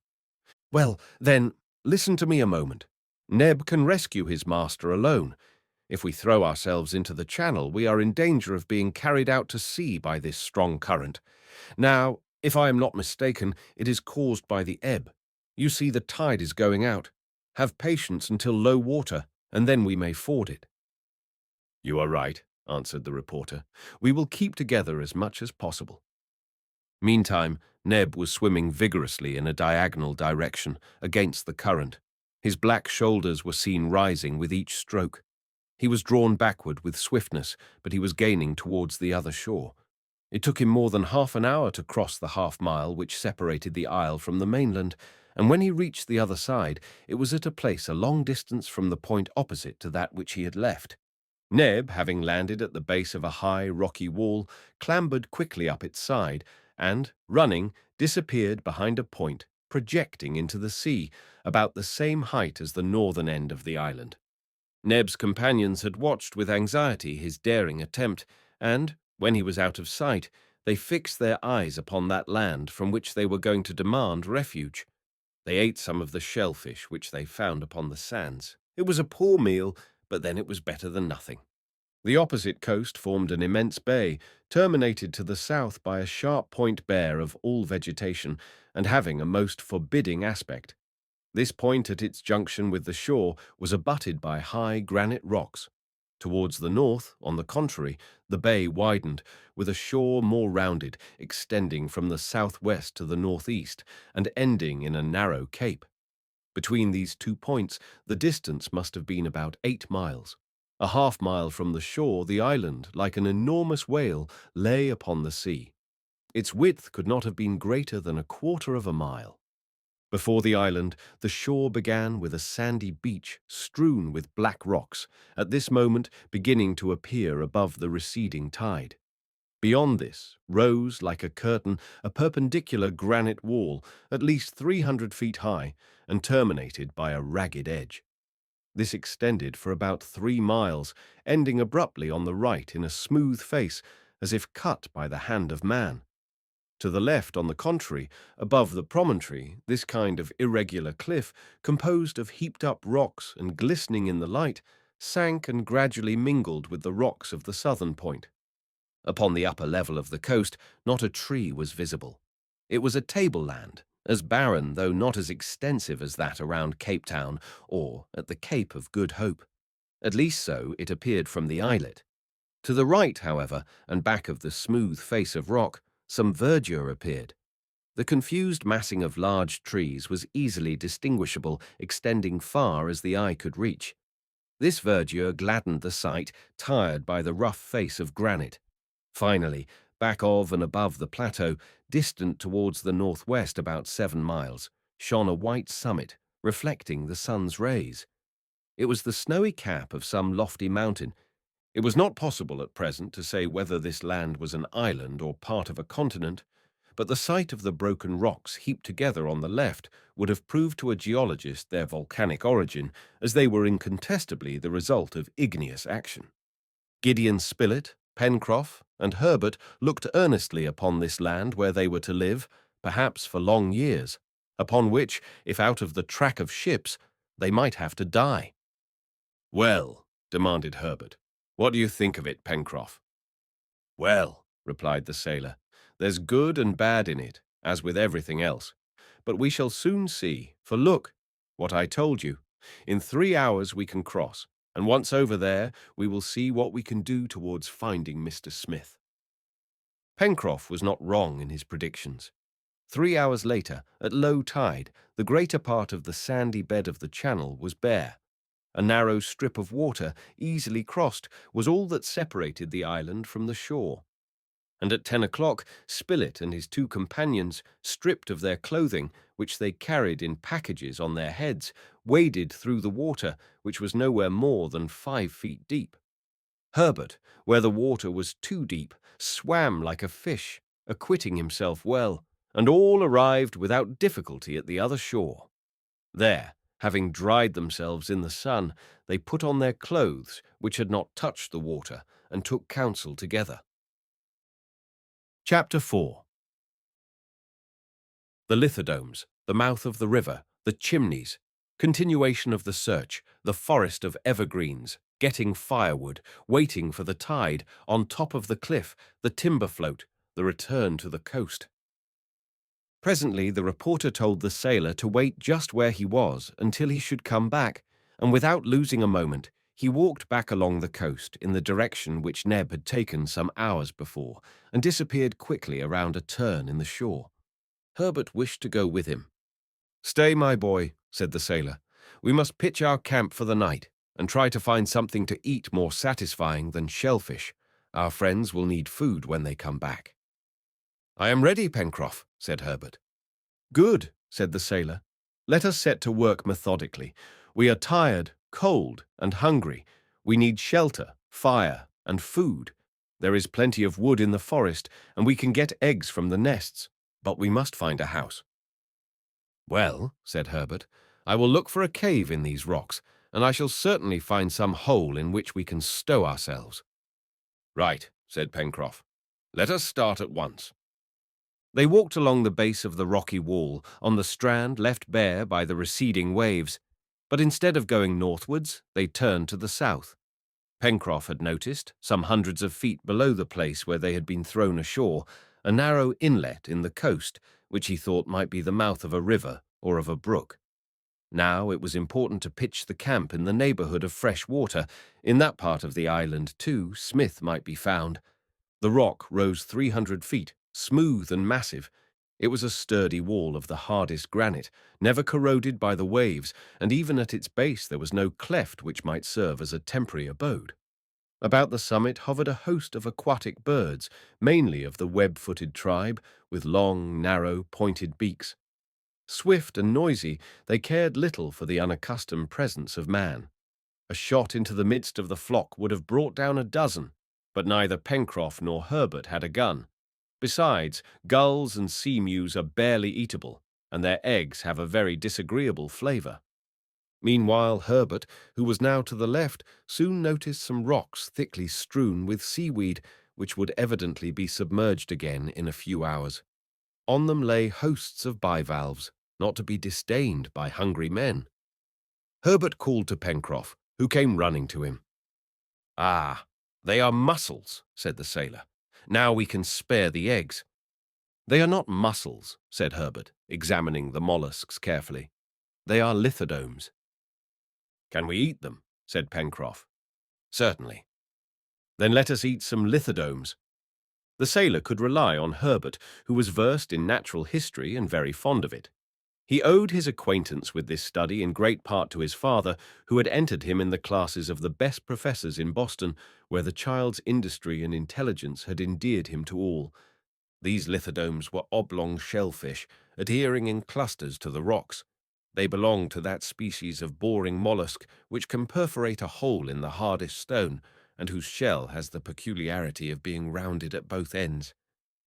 "Well, then, listen to me a moment. Neb can rescue his master alone. If we throw ourselves into the channel, we are in danger of being carried out to sea by this strong current. Now, if I am not mistaken, it is caused by the ebb. You see the tide is going out. Have patience until low water, and then we may ford it." "You are right," answered the reporter. "We will keep together as much as possible." Meantime, Neb was swimming vigorously in a diagonal direction, against the current. His black shoulders were seen rising with each stroke. He was drawn backward with swiftness, but he was gaining towards the other shore. It took him more than half an hour to cross the 1/2 mile which separated the isle from the mainland, and when he reached the other side, it was at a place a long distance from the point opposite to that which he had left. Neb, having landed at the base of a high, rocky wall, clambered quickly up its side, and, running, disappeared behind a point, projecting into the sea, about the same height as the northern end of the island. Neb's companions had watched with anxiety his daring attempt, and, when he was out of sight, they fixed their eyes upon that land from which they were going to demand refuge. They ate some of the shellfish which they found upon the sands. It was a poor meal, but then it was better than nothing. The opposite coast formed an immense bay, terminated to the south by a sharp point bare of all vegetation, and having a most forbidding aspect. This point at its junction with the shore was abutted by high granite rocks. Towards the north, on the contrary, the bay widened, with a shore more rounded, extending from the southwest to the northeast, and ending in a narrow cape. Between these 2 points, the distance must have been about 8 miles. A 1/2 mile from the shore, the island, like an enormous whale, lay upon the sea. Its width could not have been greater than 1/4 of a mile. Before the island, the shore began with a sandy beach strewn with black rocks, at this moment beginning to appear above the receding tide. Beyond this rose, like a curtain, a perpendicular granite wall, at least 300 feet high, and terminated by a ragged edge. This extended for about 3 miles, ending abruptly on the right in a smooth face, as if cut by the hand of man. To the left, on the contrary, above the promontory, this kind of irregular cliff, composed of heaped-up rocks and glistening in the light, sank and gradually mingled with the rocks of the southern point. Upon the upper level of the coast, not a tree was visible. It was a tableland, as barren though not as extensive as that around Cape Town or at the Cape of Good Hope. At least so it appeared from the islet. To the right, however, and back of the smooth face of rock, some verdure appeared. The confused massing of large trees was easily distinguishable, extending far as the eye could reach. This verdure gladdened the sight, tired by the rough face of granite. Finally, back of and above the plateau, Distant towards the northwest about 7 miles, shone a white summit, reflecting the sun's rays. It was the snowy cap of some lofty mountain. It was not possible at present to say whether this land was an island or part of a continent, but the sight of the broken rocks heaped together on the left would have proved to a geologist their volcanic origin, as they were incontestably the result of igneous action. Gideon Spilett, Pencroff, and Herbert looked earnestly upon this land where they were to live, perhaps for long years, upon which, if out of the track of ships, they might have to die. "Well," demanded Herbert, "what do you think of it, Pencroff?" "Well," replied the sailor, "there's good and bad in it, as with everything else. But we shall soon see, for look, what I told you. In 3 hours we can cross, and once over there we will see what we can do towards finding Mr. Smith." Pencroff was not wrong in his predictions. 3 hours later, at low tide, the greater part of the sandy bed of the channel was bare. A narrow strip of water, easily crossed, was all that separated the island from the shore. And at 10 o'clock, Spilett and his two companions, stripped of their clothing, which they carried in packages on their heads, waded through the water, which was nowhere more than 5 feet deep. Herbert, where the water was too deep, swam like a fish, acquitting himself well, and all arrived without difficulty at the other shore. There, having dried themselves in the sun, they put on their clothes, which had not touched the water, and took counsel together. Chapter 4. The lithodomes, the mouth of the river, the chimneys, continuation of the search, the forest of evergreens, getting firewood, waiting for the tide, on top of the cliff, the timber float, the return to the coast. Presently the reporter told the sailor to wait just where he was until he should come back, and without losing a moment, he walked back along the coast in the direction which Neb had taken some hours before, and disappeared quickly around a turn in the shore. Herbert wished to go with him. "Stay, my boy," said the sailor. "We must pitch our camp for the night, and try to find something to eat more satisfying than shellfish. Our friends will need food when they come back." "I am ready, Pencroff," said Herbert. "Good," said the sailor. "Let us set to work methodically. We are tired, cold, and hungry. We need shelter, fire, and food. There is plenty of wood in the forest, and we can get eggs from the nests, but we must find a house." "Well," said Herbert, "I will look for a cave in these rocks, and I shall certainly find some hole in which we can stow ourselves." "Right," said Pencroff. "Let us start at once." They walked along the base of the rocky wall, on the strand left bare by the receding waves, but instead of going northwards, they turned to the south. Pencroff had noticed, some hundreds of feet below the place where they had been thrown ashore, a narrow inlet in the coast, which he thought might be the mouth of a river or of a brook. Now it was important to pitch the camp in the neighborhood of fresh water. In that part of the island, too, Smith might be found. The rock rose 300 feet, smooth and massive. It was a sturdy wall of the hardest granite, never corroded by the waves, and even at its base there was no cleft which might serve as a temporary abode. About the summit hovered a host of aquatic birds, mainly of the web-footed tribe, with long, narrow, pointed beaks. Swift and noisy, they cared little for the unaccustomed presence of man. A shot into the midst of the flock would have brought down a dozen, but neither Pencroff nor Herbert had a gun. Besides, gulls and sea mews are barely eatable, and their eggs have a very disagreeable flavor. Meanwhile, Herbert, who was now to the left, soon noticed some rocks thickly strewn with seaweed, which would evidently be submerged again in a few hours. On them lay hosts of bivalves, not to be disdained by hungry men. Herbert called to Pencroff, who came running to him. "Ah, they are mussels," said the sailor. "Now we can spare the eggs." "They are not mussels," said Herbert, examining the mollusks carefully. "They are lithodomes." "Can we eat them?" said Pencroff. "Certainly." "Then let us eat some lithodomes." The sailor could rely on Herbert, who was versed in natural history and very fond of it. He owed his acquaintance with this study in great part to his father, who had entered him in the classes of the best professors in Boston, where the child's industry and intelligence had endeared him to all. These lithodomes were oblong shellfish, adhering in clusters to the rocks. They belonged to that species of boring mollusk which can perforate a hole in the hardest stone, and whose shell has the peculiarity of being rounded at both ends.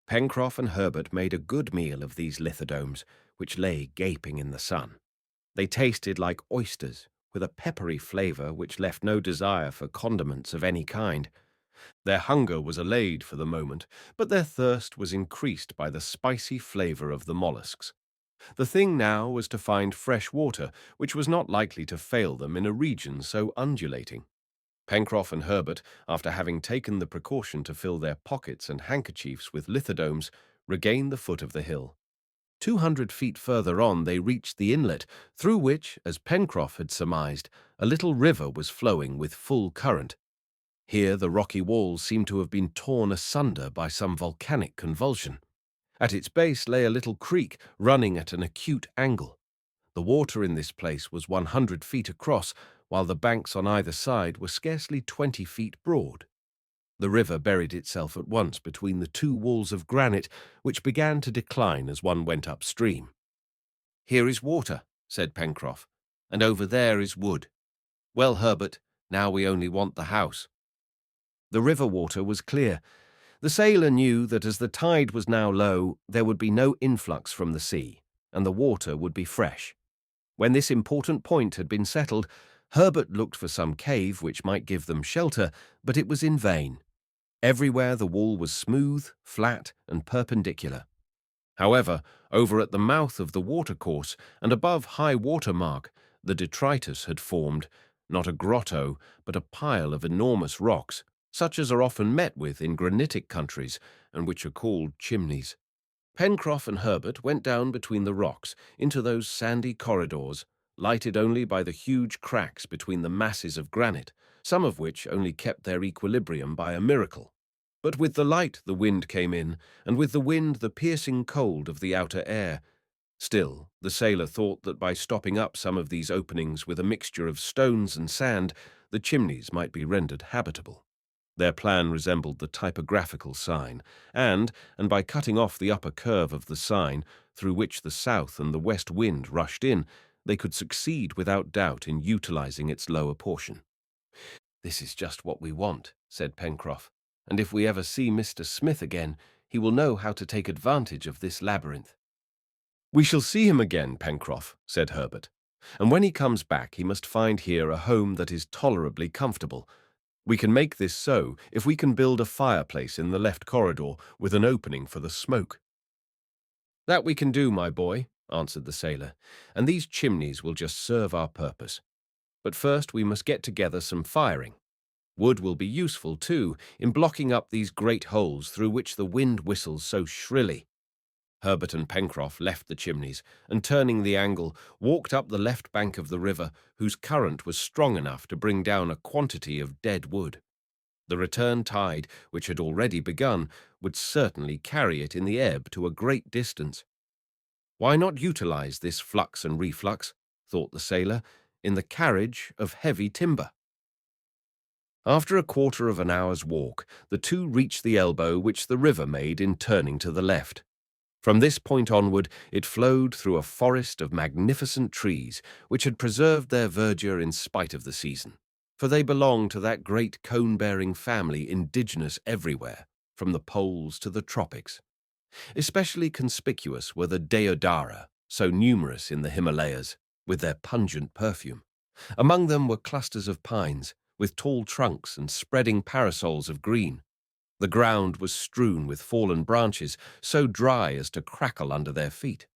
Pencroff and Herbert made a good meal of these lithodomes, which lay gaping in the sun. They tasted like oysters, with a peppery flavour which left no desire for condiments of any kind. Their hunger was allayed for the moment, but their thirst was increased by the spicy flavour of the mollusks. The thing now was to find fresh water, which was not likely to fail them in a region so undulating. Pencroff and Herbert, after having taken the precaution to fill their pockets and handkerchiefs with lithodomes, regained the foot of the hill. 200 feet further on they reached the inlet, through which, as Pencroff had surmised, a little river was flowing with full current. Here the rocky walls seemed to have been torn asunder by some volcanic convulsion. At its base lay a little creek running at an acute angle. The water in this place was 100 feet across, while the banks on either side were scarcely 20 feet broad. The river buried itself at once between the two walls of granite, which began to decline as one went upstream. "Here is water," said Pencroff, "and over there is wood. Well, Herbert, now we only want the house." The river water was clear. The sailor knew that as the tide was now low, there would be no influx from the sea, and the water would be fresh. When this important point had been settled, Herbert looked for some cave which might give them shelter, but it was in vain. Everywhere the wall was smooth, flat, and perpendicular. However, over at the mouth of the watercourse and above high water mark, the detritus had formed, not a grotto, but a pile of enormous rocks, such as are often met with in granitic countries and which are called chimneys. Pencroff and Herbert went down between the rocks into those sandy corridors, lighted only by the huge cracks between the masses of granite, some of which only kept their equilibrium by a miracle. But with the light the wind came in, and with the wind the piercing cold of the outer air. Still, the sailor thought that by stopping up some of these openings with a mixture of stones and sand, the chimneys might be rendered habitable. Their plan resembled the typographical sign, and by cutting off the upper curve of the sign, through which the south and the west wind rushed in, they could succeed without doubt in utilizing its lower portion. "This is just what we want," said Pencroff, "and if we ever see Mr. Smith again, he will know how to take advantage of this labyrinth." "We shall see him again, Pencroff," said Herbert, "and when he comes back he must find here a home that is tolerably comfortable. We can make this so if we can build a fireplace in the left corridor with an opening for the smoke." "That we can do, my boy," answered the sailor, "and these chimneys will just serve our purpose. But first we must get together some firing. Wood will be useful, too, in blocking up these great holes through which the wind whistles so shrilly." Herbert and Pencroff left the chimneys, and turning the angle, walked up the left bank of the river, whose current was strong enough to bring down a quantity of dead wood. The return tide, which had already begun, would certainly carry it in the ebb to a great distance. Why not utilize this flux and reflux, thought the sailor, in the carriage of heavy timber? After a quarter of an hour's walk, the two reached the elbow which the river made in turning to the left. From this point onward, it flowed through a forest of magnificent trees, which had preserved their verdure in spite of the season, for they belonged to that great cone-bearing family indigenous everywhere, from the poles to the tropics. Especially conspicuous were the deodara, so numerous in the Himalayas, with their pungent perfume. Among them were clusters of pines, with tall trunks and spreading parasols of green. The ground was strewn with fallen branches, so dry as to crackle under their feet.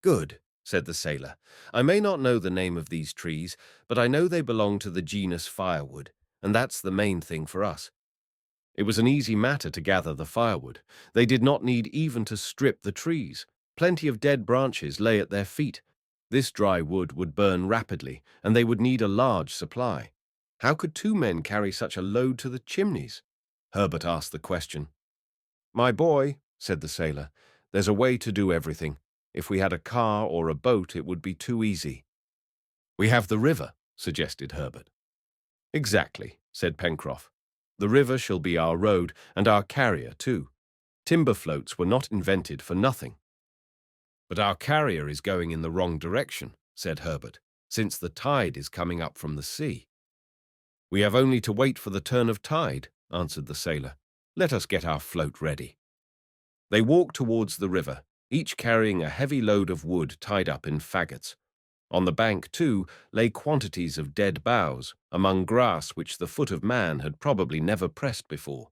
"Good," said the sailor. "I may not know the name of these trees, but I know they belong to the genus firewood, and that's the main thing for us." It was an easy matter to gather the firewood. They did not need even to strip the trees. Plenty of dead branches lay at their feet. This dry wood would burn rapidly, and they would need a large supply. How could two men carry such a load to the chimneys? Herbert asked the question. "My boy," said the sailor, "there's a way to do everything. If we had a car or a boat, it would be too easy." "We have the river," suggested Herbert. "Exactly," said Pencroff. "The river shall be our road, and our carrier, too. Timber floats were not invented for nothing. But our carrier is going in the wrong direction, said Herbert, since the tide is coming up from the sea. We have only to wait for the turn of tide, answered the sailor. Let us get our float ready. They walked towards the river, each carrying a heavy load of wood tied up in faggots. On the bank, too, lay quantities of dead boughs, among grass which the foot of man had probably never pressed before.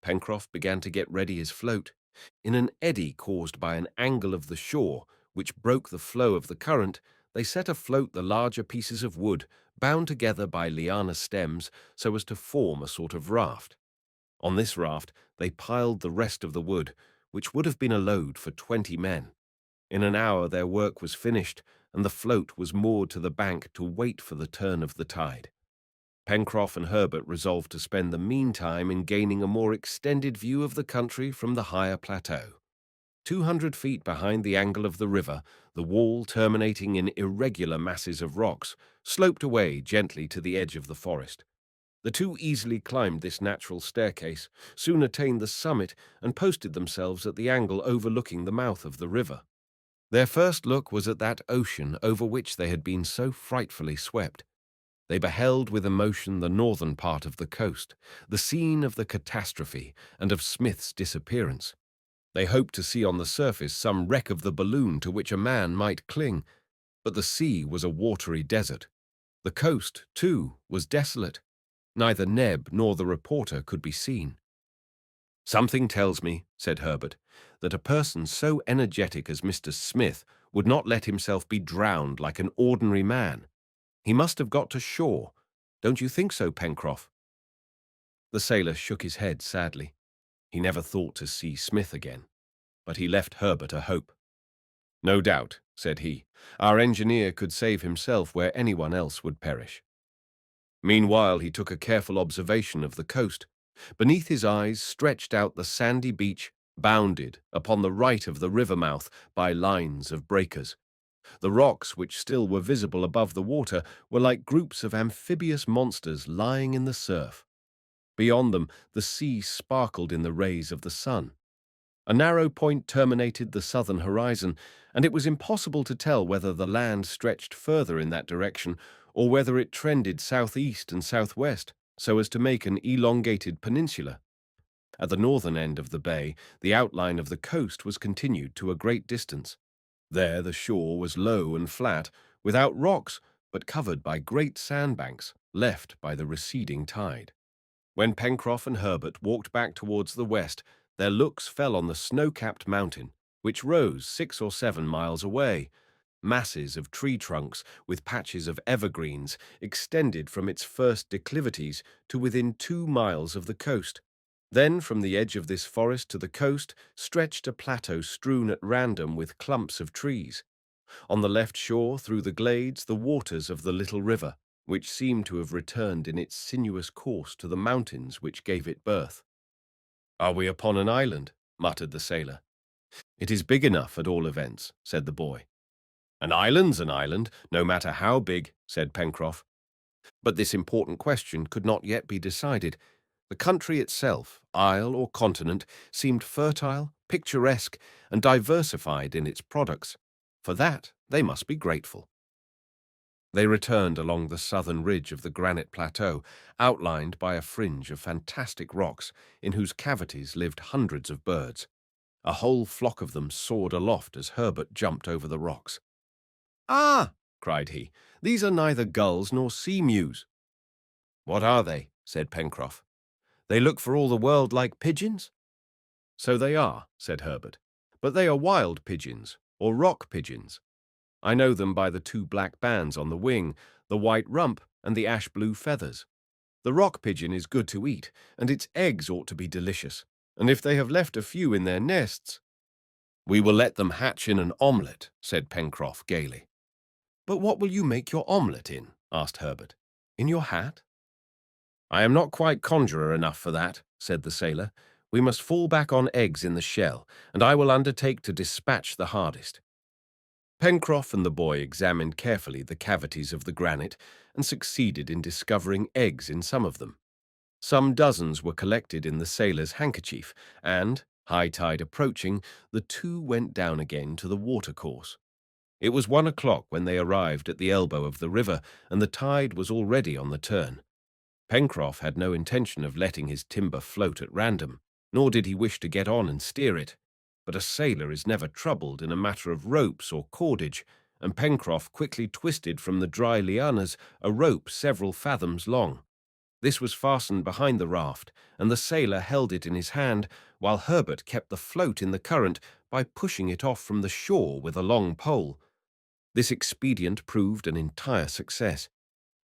Pencroff began to get ready his float. In an eddy caused by an angle of the shore, which broke the flow of the current, they set afloat the larger pieces of wood, bound together by liana stems so as to form a sort of raft. On this raft they piled the rest of the wood, which would have been a load for 20 men. In an hour their work was finished, and the float was moored to the bank to wait for the turn of the tide. Pencroff and Herbert resolved to spend the meantime in gaining a more extended view of the country from the higher plateau. 200 feet behind the angle of the river, the wall, terminating in irregular masses of rocks, sloped away gently to the edge of the forest. The two easily climbed this natural staircase, soon attained the summit, and posted themselves at the angle overlooking the mouth of the river. Their first look was at that ocean over which they had been so frightfully swept. They beheld with emotion the northern part of the coast, the scene of the catastrophe and of Smith's disappearance. They hoped to see on the surface some wreck of the balloon to which a man might cling, but the sea was a watery desert. The coast, too, was desolate. Neither Neb nor the reporter could be seen. "Something tells me," said Herbert, "that a person so energetic as Mr. Smith would not let himself be drowned like an ordinary man. He must have got to shore. Don't you think so, Pencroff?" The sailor shook his head sadly. He never thought to see Smith again, but he left Herbert a hope. "No doubt," said he, "our engineer could save himself where anyone else would perish." Meanwhile he took a careful observation of the coast. Beneath his eyes stretched out the sandy beach, bounded upon the right of the river mouth by lines of breakers. The rocks, which still were visible above the water, were like groups of amphibious monsters lying in the surf. Beyond them, the sea sparkled in the rays of the sun. A narrow point terminated the southern horizon, and it was impossible to tell whether the land stretched further in that direction or whether it trended southeast and southwest so as to make an elongated peninsula. At the northern end of the bay, the outline of the coast was continued to a great distance. There the shore was low and flat, without rocks, but covered by great sandbanks, left by the receding tide. When Pencroff and Herbert walked back towards the west, their looks fell on the snow-capped mountain, which rose 6 or 7 miles away. Masses of tree trunks, with patches of evergreens, extended from its first declivities to within 2 miles of the coast. Then from the edge of this forest to the coast stretched a plateau strewn at random with clumps of trees. On the left shore, through the glades, the waters of the little river, which seemed to have returned in its sinuous course to the mountains which gave it birth. "Are we upon an island?" muttered the sailor. "It is big enough, at all events," said the boy. "An island's an island, no matter how big," said Pencroff. But this important question could not yet be decided. The country itself, isle or continent, seemed fertile, picturesque, and diversified in its products. For that they must be grateful. They returned along the southern ridge of the granite plateau, outlined by a fringe of fantastic rocks in whose cavities lived hundreds of birds. A whole flock of them soared aloft as Herbert jumped over the rocks. "Ah!" cried he, "these are neither gulls nor sea-mews." "What are they?" said Pencroff. "They look for all the world like pigeons." "So they are," said Herbert, "but they are wild pigeons, or rock pigeons. I know them by the 2 black bands on the wing, the white rump, and the ash-blue feathers. The rock pigeon is good to eat, and its eggs ought to be delicious, and if they have left a few in their nests—" "We will let them hatch in an omelette," said Pencroff gaily. "But what will you make your omelette in?" asked Herbert. "In your hat?" "I am not quite conjurer enough for that," said the sailor. "We must fall back on eggs in the shell, and I will undertake to dispatch the hardest." Pencroff and the boy examined carefully the cavities of the granite and succeeded in discovering eggs in some of them. Some dozens were collected in the sailor's handkerchief, and, High tide approaching, the two went down again to the watercourse. It was 1 o'clock when they arrived at the elbow of the river, and the tide was already on the turn. Pencroff had no intention of letting his timber float at random, nor did he wish to get on and steer it. But a sailor is never troubled in a matter of ropes or cordage, and Pencroff quickly twisted from the dry lianas a rope several fathoms long. This was fastened behind the raft, and the sailor held it in his hand, while Herbert kept the float in the current by pushing it off from the shore with a long pole. This expedient proved an entire success.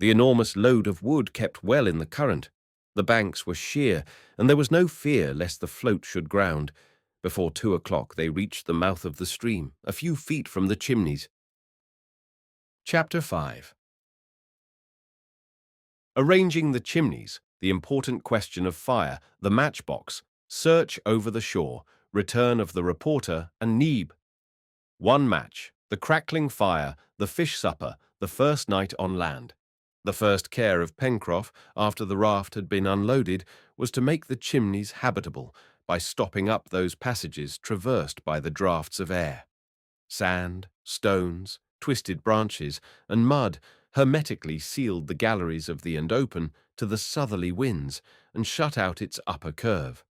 The enormous load of wood kept well in the current. The banks were sheer, and there was no fear lest the float should ground. Before 2 o'clock they reached the mouth of the stream, a few feet from the chimneys. Chapter 5. Arranging the chimneys, the important question of fire, the matchbox, search over the shore, return of the reporter, and Neeb. One match, the crackling fire, the fish supper, the first night on land. The first care of Pencroff, after the raft had been unloaded, was to make the chimneys habitable by stopping up those passages traversed by the draughts of air. Sand, stones, twisted branches, and mud hermetically sealed the galleries of the end open to the southerly winds and shut out its upper curve.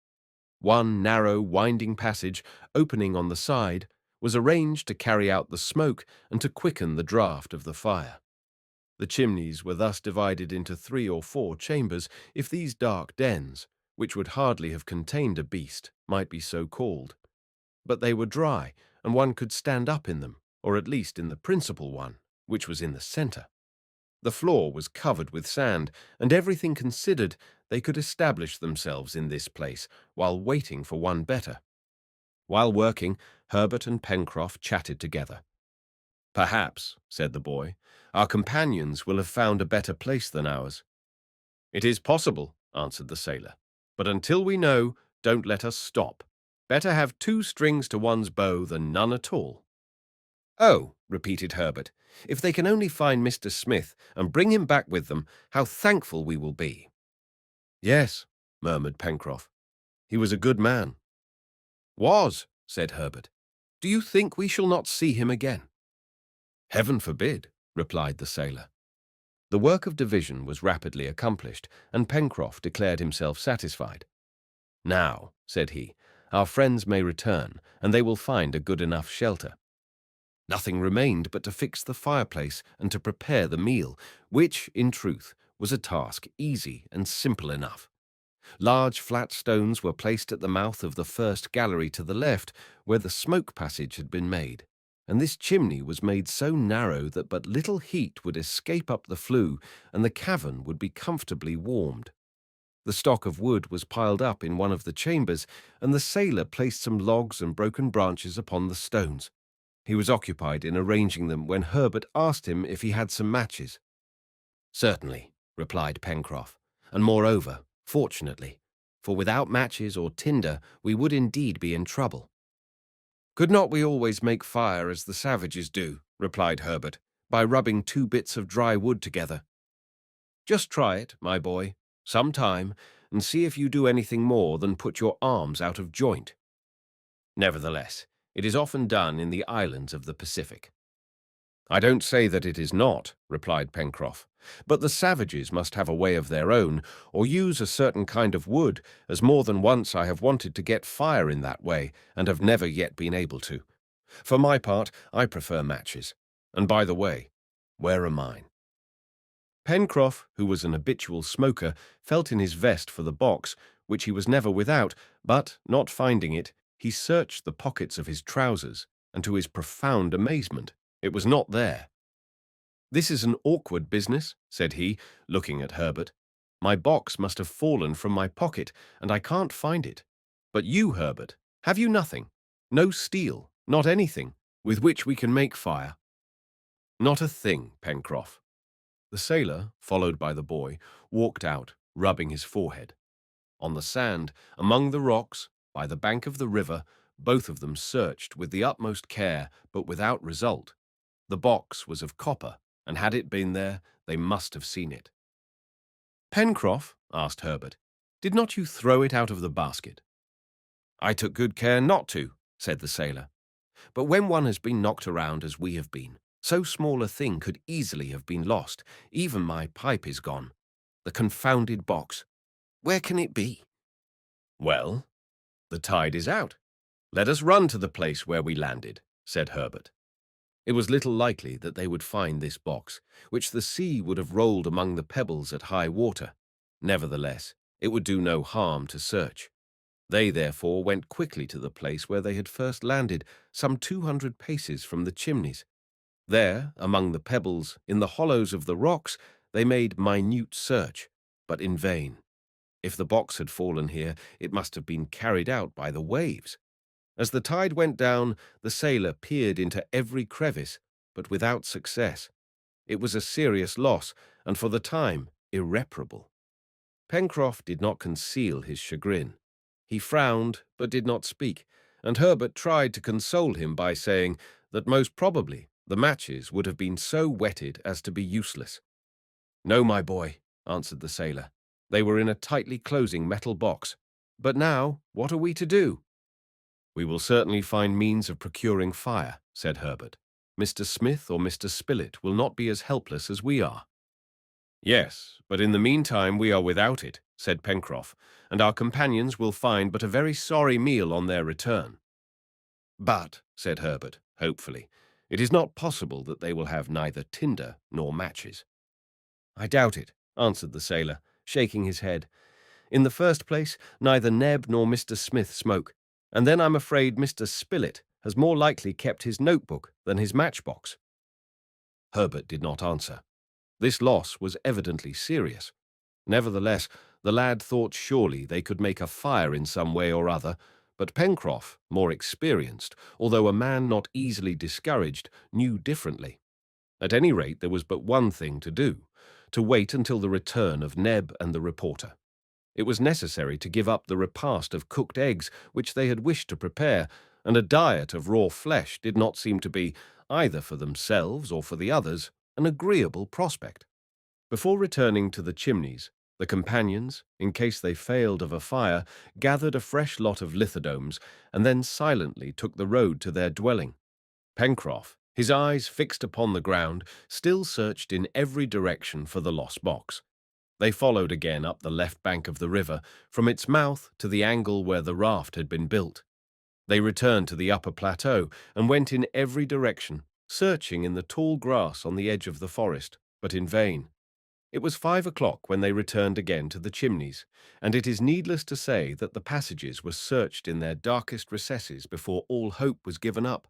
One narrow, winding passage, opening on the side, was arranged to carry out the smoke and to quicken the draught of the fire. The chimneys were thus divided into 3 or 4 chambers, if these dark dens, which would hardly have contained a beast, might be so called. But they were dry, and one could stand up in them, or at least in the principal one, which was in the centre. The floor was covered with sand, and everything considered, they could establish themselves in this place while waiting for one better. While working, Herbert and Pencroff chatted together. "Perhaps," said the boy, "our companions will have found a better place than ours." "It is possible," answered the sailor, "but until we know, don't let us stop. Better have 2 strings to one's bow than none at all." "Oh," repeated Herbert, "if they can only find Mr. Smith and bring him back with them, how thankful we will be." "Yes," murmured Pencroff, "he was a good man." "Was," said Herbert. "Do you think we shall not see him again?" "Heaven forbid," replied the sailor. The work of division was rapidly accomplished, and Pencroff declared himself satisfied. "Now," said he, "our friends may return, and they will find a good enough shelter." Nothing remained but to fix the fireplace and to prepare the meal, which, in truth, was a task easy and simple enough. Large flat stones were placed at the mouth of the first gallery to the left, where the smoke passage had been made, and this chimney was made so narrow that but little heat would escape up the flue, and the cavern would be comfortably warmed. The stock of wood was piled up in one of the chambers, and the sailor placed some logs and broken branches upon the stones. He was occupied in arranging them when Herbert asked him if he had some matches. "Certainly," replied Pencroff, "and moreover, fortunately, for without matches or tinder we would indeed be in trouble." "Could not we always make fire as the savages do," replied Herbert, "by rubbing 2 bits of dry wood together? Just try it, my boy, some time, and see if you do anything more than put your arms out of joint. Nevertheless, it is often done in the islands of the Pacific." "I don't say that it is not," replied Pencroff, "but the savages must have a way of their own, or use a certain kind of wood, as more than once I have wanted to get fire in that way, and have never yet been able to. For my part, I prefer matches. And by the way, where are mine?" Pencroff, who was an habitual smoker, felt in his vest for the box, which he was never without, but, not finding it, he searched the pockets of his trousers, and to his profound amazement, it was not there. "This is an awkward business," said he, looking at Herbert. "My box must have fallen from my pocket, and I can't find it. But you, Herbert, have you nothing? No steel, not anything, with which we can make fire?" "Not a thing, Pencroff." The sailor, followed by the boy, walked out, rubbing his forehead. On the sand, among the rocks, by the bank of the river, both of them searched with the utmost care, but without result. The box was of copper, and had it been there, they must have seen it. "Pencroff," asked Herbert, "did not you throw it out of the basket?" "I took good care not to," said the sailor. "But when one has been knocked around as we have been, so small a thing could easily have been lost. Even my pipe is gone. The confounded box. Where can it be?" "Well, the tide is out. Let us run to the place where we landed," said Herbert. It was little likely that they would find this box, which the sea would have rolled among the pebbles at high water. Nevertheless, it would do no harm to search. They therefore went quickly to the place where they had first landed, some 200 paces from the chimneys. There, among the pebbles, in the hollows of the rocks, they made minute search, but in vain. If the box had fallen here, it must have been carried out by the waves. As the tide went down, the sailor peered into every crevice, but without success. It was a serious loss, and for the time, irreparable. Pencroff did not conceal his chagrin. He frowned, but did not speak, and Herbert tried to console him by saying that most probably the matches would have been so wetted as to be useless. "No, my boy," answered the sailor. "They were in a tightly closing metal box. But now, what are we to do?" "We will certainly find means of procuring fire," said Herbert. "Mr. Smith or Mr. Spilett will not be as helpless as we are." "Yes, but in the meantime we are without it," said Pencroff, "and our companions will find but a very sorry meal on their return." "But," said Herbert, hopefully, "it is not possible that they will have neither tinder nor matches." "I doubt it," answered the sailor, shaking his head. "In the first place, neither Neb nor Mr. Smith smoke, and then I'm afraid Mr. Spilett has more likely kept his notebook than his matchbox." Herbert did not answer. This loss was evidently serious. Nevertheless, the lad thought surely they could make a fire in some way or other, but Pencroff, more experienced, although a man not easily discouraged, knew differently. At any rate, there was but one thing to do, to wait until the return of Neb and the reporter. It was necessary to give up the repast of cooked eggs which they had wished to prepare, and a diet of raw flesh did not seem to be, either for themselves or for the others, an agreeable prospect. Before returning to the chimneys, the companions, in case they failed of a fire, gathered a fresh lot of lithodomes, and then silently took the road to their dwelling. Pencroff, his eyes fixed upon the ground, still searched in every direction for the lost box. They followed again up the left bank of the river, from its mouth to the angle where the raft had been built. They returned to the upper plateau and went in every direction, searching in the tall grass on the edge of the forest, but in vain. It was 5 o'clock when they returned again to the chimneys, and it is needless to say that the passages were searched in their darkest recesses before all hope was given up.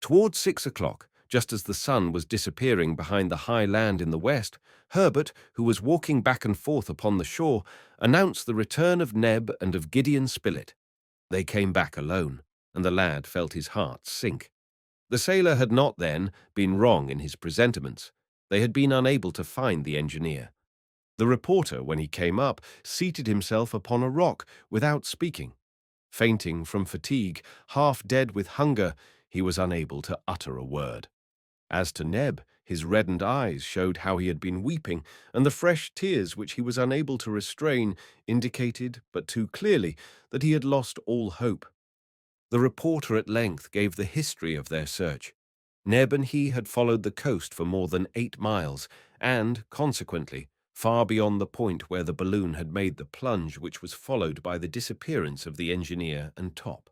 Towards 6 o'clock, just as the sun was disappearing behind the high land in the west, Herbert, who was walking back and forth upon the shore, announced the return of Neb and of Gideon Spilett. They came back alone, and the lad felt his heart sink. The sailor had not, then, been wrong in his presentiments. They had been unable to find the engineer. The reporter, when he came up, seated himself upon a rock without speaking. Fainting from fatigue, half dead with hunger, he was unable to utter a word. As to Neb, his reddened eyes showed how he had been weeping, and the fresh tears which he was unable to restrain indicated, but too clearly, that he had lost all hope. The reporter at length gave the history of their search. Neb and he had followed the coast for more than 8 miles, and, consequently, far beyond the point where the balloon had made the plunge which was followed by the disappearance of the engineer and Top.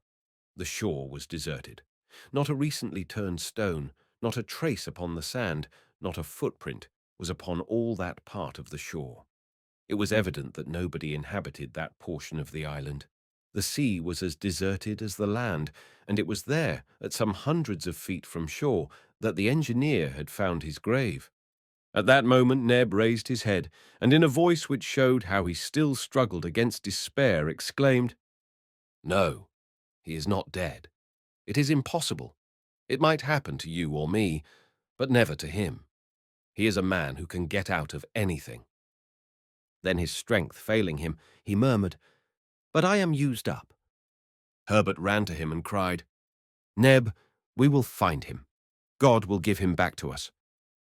The shore was deserted. Not a recently turned stone, not a trace upon the sand, not a footprint was upon all that part of the shore. It was evident that nobody inhabited that portion of the island. The sea was as deserted as the land, and it was there, at some hundreds of feet from shore, that the engineer had found his grave. At that moment Neb raised his head, and in a voice which showed how he still struggled against despair, exclaimed, "No, he is not dead. It is impossible. It might happen to you or me, but never to him. He is a man who can get out of anything." Then, his strength failing him, he murmured, "But I am used up." Herbert ran to him and cried, "Neb, we will find him. God will give him back to us.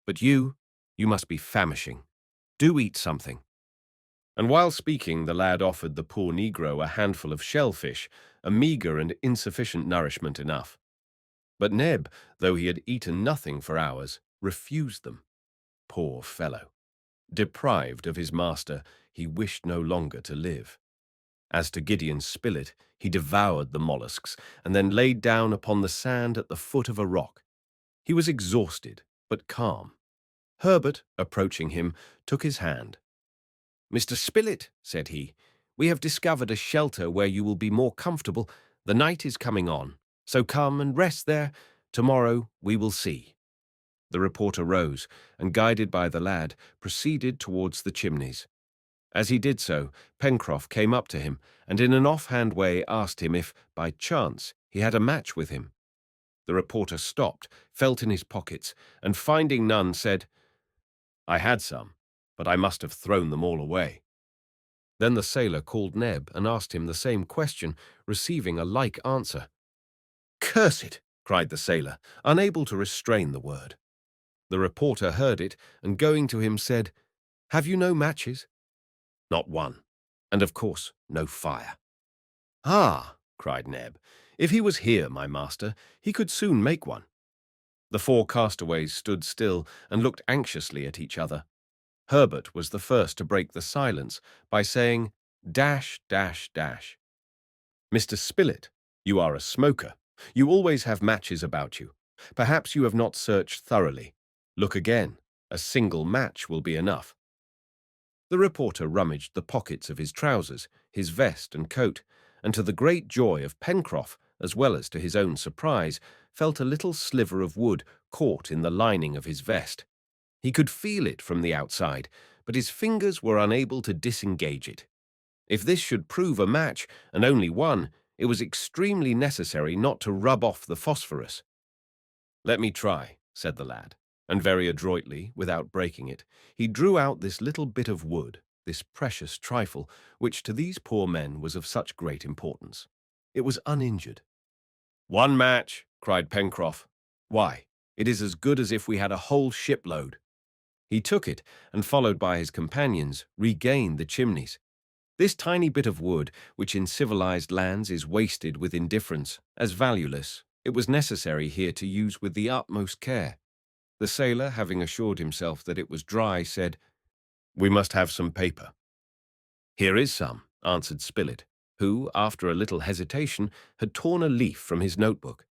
But you must be famishing. Do eat something." And while speaking, the lad offered the poor negro a handful of shellfish, a meagre and insufficient nourishment enough. But Neb, though he had eaten nothing for hours, refused them. Poor fellow! Deprived of his master, he wished no longer to live. As to Gideon Spilett, he devoured the mollusks and then laid down upon the sand at the foot of a rock. He was exhausted, but calm. Herbert, approaching him, took his hand. "Mr. Spilett," said he, "we have discovered a shelter where you will be more comfortable. The night is coming on, so come and rest there. Tomorrow we will see." The reporter rose, and guided by the lad, proceeded towards the chimneys. As he did so, Pencroff came up to him, and in an offhand way asked him if, by chance, he had a match with him. The reporter stopped, felt in his pockets, and finding none, said, "I had some, but I must have thrown them all away." Then the sailor called Neb and asked him the same question, receiving a like answer. "Curse it!" cried the sailor, unable to restrain the word. The reporter heard it, and going to him said, "Have you no matches?" "Not one, and of course no fire." "Ah," cried Neb, "if he was here, my master, he could soon make one." The four castaways stood still and looked anxiously at each other. Herbert was the first to break the silence by saying, "Dash, dash, dash. Mr. Spilett, you are a smoker. You always have matches about you. Perhaps you have not searched thoroughly. Look again. A single match will be enough." The reporter rummaged the pockets of his trousers, his vest and coat, and to the great joy of Pencroff, as well as to his own surprise, felt a little sliver of wood caught in the lining of his vest. He could feel it from the outside, but his fingers were unable to disengage it. If this should prove a match, and only one, it was extremely necessary not to rub off the phosphorus. "Let me try," said the lad, and very adroitly, without breaking it, he drew out this little bit of wood, this precious trifle, which to these poor men was of such great importance. It was uninjured. "One match!" cried Pencroff. "Why, it is as good as if we had a whole shipload." He took it, and followed by his companions, regained the chimneys. This tiny bit of wood, which in civilized lands is wasted with indifference, as valueless, it was necessary here to use with the utmost care. The sailor, having assured himself that it was dry, said, "We must have some paper." "Here is some," answered Spilett, who, after a little hesitation, had torn a leaf from his notebook.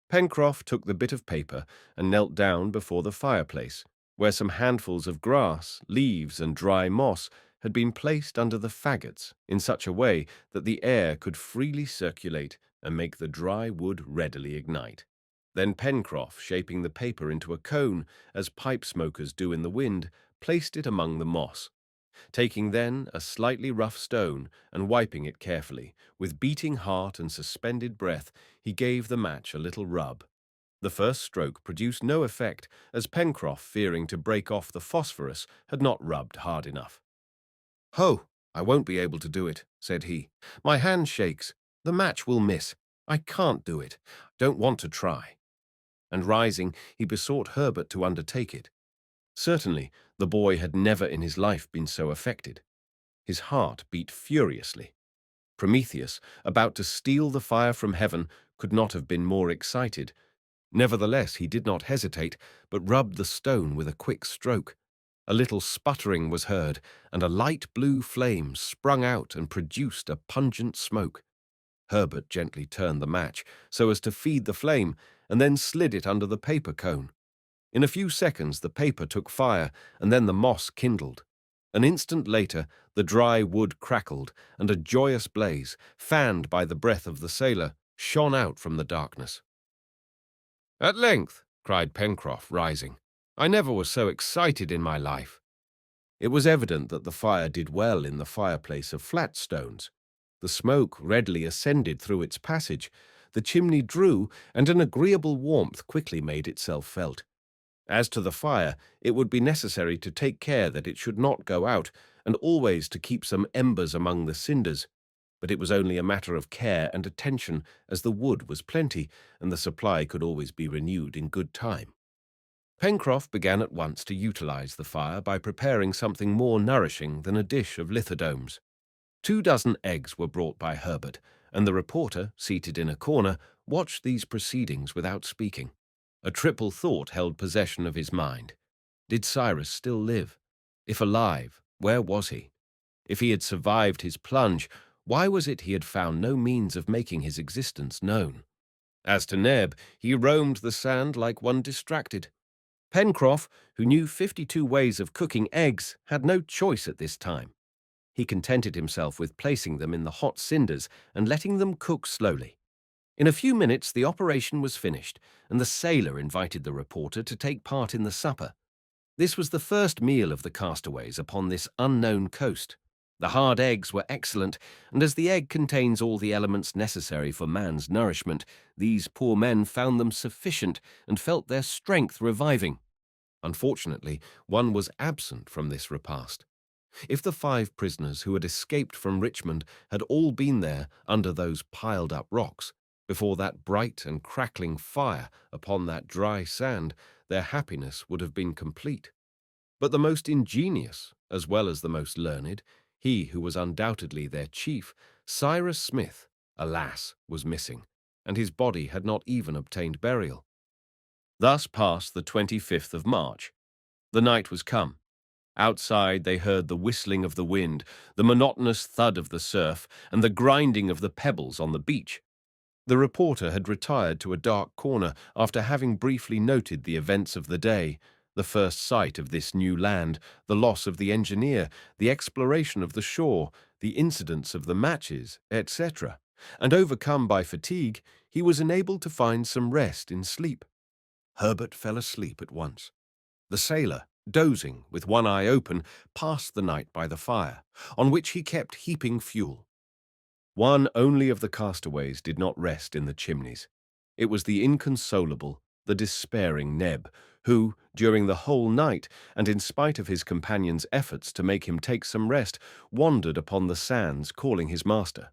Pencroff took the bit of paper and knelt down before the fireplace, where some handfuls of grass, leaves, and dry moss had been placed under the faggots in such a way that the air could freely circulate and make the dry wood readily ignite. Then Pencroff, shaping the paper into a cone, as pipe smokers do in the wind, placed it among the moss. Taking then a slightly rough stone and wiping it carefully, with beating heart and suspended breath, he gave the match a little rub. The first stroke produced no effect, as Pencroff, fearing to break off the phosphorus, had not rubbed hard enough. "Ho! I won't be able to do it," said he. "My hand shakes. The match will miss. I can't do it. Don't want to try." And rising, he besought Herbert to undertake it. Certainly, the boy had never in his life been so affected. His heart beat furiously. Prometheus, about to steal the fire from heaven, could not have been more excited. Nevertheless, he did not hesitate, but rubbed the stone with a quick stroke. A little sputtering was heard, and a light blue flame sprung out and produced a pungent smoke. Herbert gently turned the match so as to feed the flame, and then slid it under the paper cone. In a few seconds the paper took fire, and then the moss kindled. An instant later the dry wood crackled, and a joyous blaze, fanned by the breath of the sailor, shone out from the darkness. "At length," cried Pencroff, rising, "I never was so excited in my life." It was evident that the fire did well in the fireplace of flat stones. The smoke readily ascended through its passage, the chimney drew, and an agreeable warmth quickly made itself felt. As to the fire, it would be necessary to take care that it should not go out, and always to keep some embers among the cinders. But it was only a matter of care and attention, as the wood was plenty, and the supply could always be renewed in good time. Pencroff began at once to utilize the fire by preparing something more nourishing than a dish of lithodomes. 2 dozen eggs were brought by Herbert, and the reporter, seated in a corner, watched these proceedings without speaking. A triple thought held possession of his mind. Did Cyrus still live? If alive, where was he? If he had survived his plunge, why was it he had found no means of making his existence known? As to Neb, he roamed the sand like one distracted. Pencroff, who knew 52 ways of cooking eggs, had no choice at this time. He contented himself with placing them in the hot cinders and letting them cook slowly. In a few minutes the operation was finished, and the sailor invited the reporter to take part in the supper. This was the first meal of the castaways upon this unknown coast. The hard eggs were excellent, and as the egg contains all the elements necessary for man's nourishment, these poor men found them sufficient and felt their strength reviving. Unfortunately, one was absent from this repast. If the 5 prisoners who had escaped from Richmond had all been there under those piled-up rocks, before that bright and crackling fire upon that dry sand, their happiness would have been complete. But the most ingenious, as well as the most learned, he who was undoubtedly their chief, Cyrus Smith, alas, was missing, and his body had not even obtained burial. Thus passed the 25th of March. The night was come. Outside they heard the whistling of the wind, the monotonous thud of the surf, and the grinding of the pebbles on the beach. The reporter had retired to a dark corner after having briefly noted the events of the day, the first sight of this new land, the loss of the engineer, the exploration of the shore, the incidents of the matches, etc., and overcome by fatigue, he was enabled to find some rest in sleep. Herbert fell asleep at once. The sailor, dozing, with one eye open, passed the night by the fire, on which he kept heaping fuel. One only of the castaways did not rest in the chimneys. It was the inconsolable, the despairing Neb, who, during the whole night, and in spite of his companion's efforts to make him take some rest, wandered upon the sands calling his master.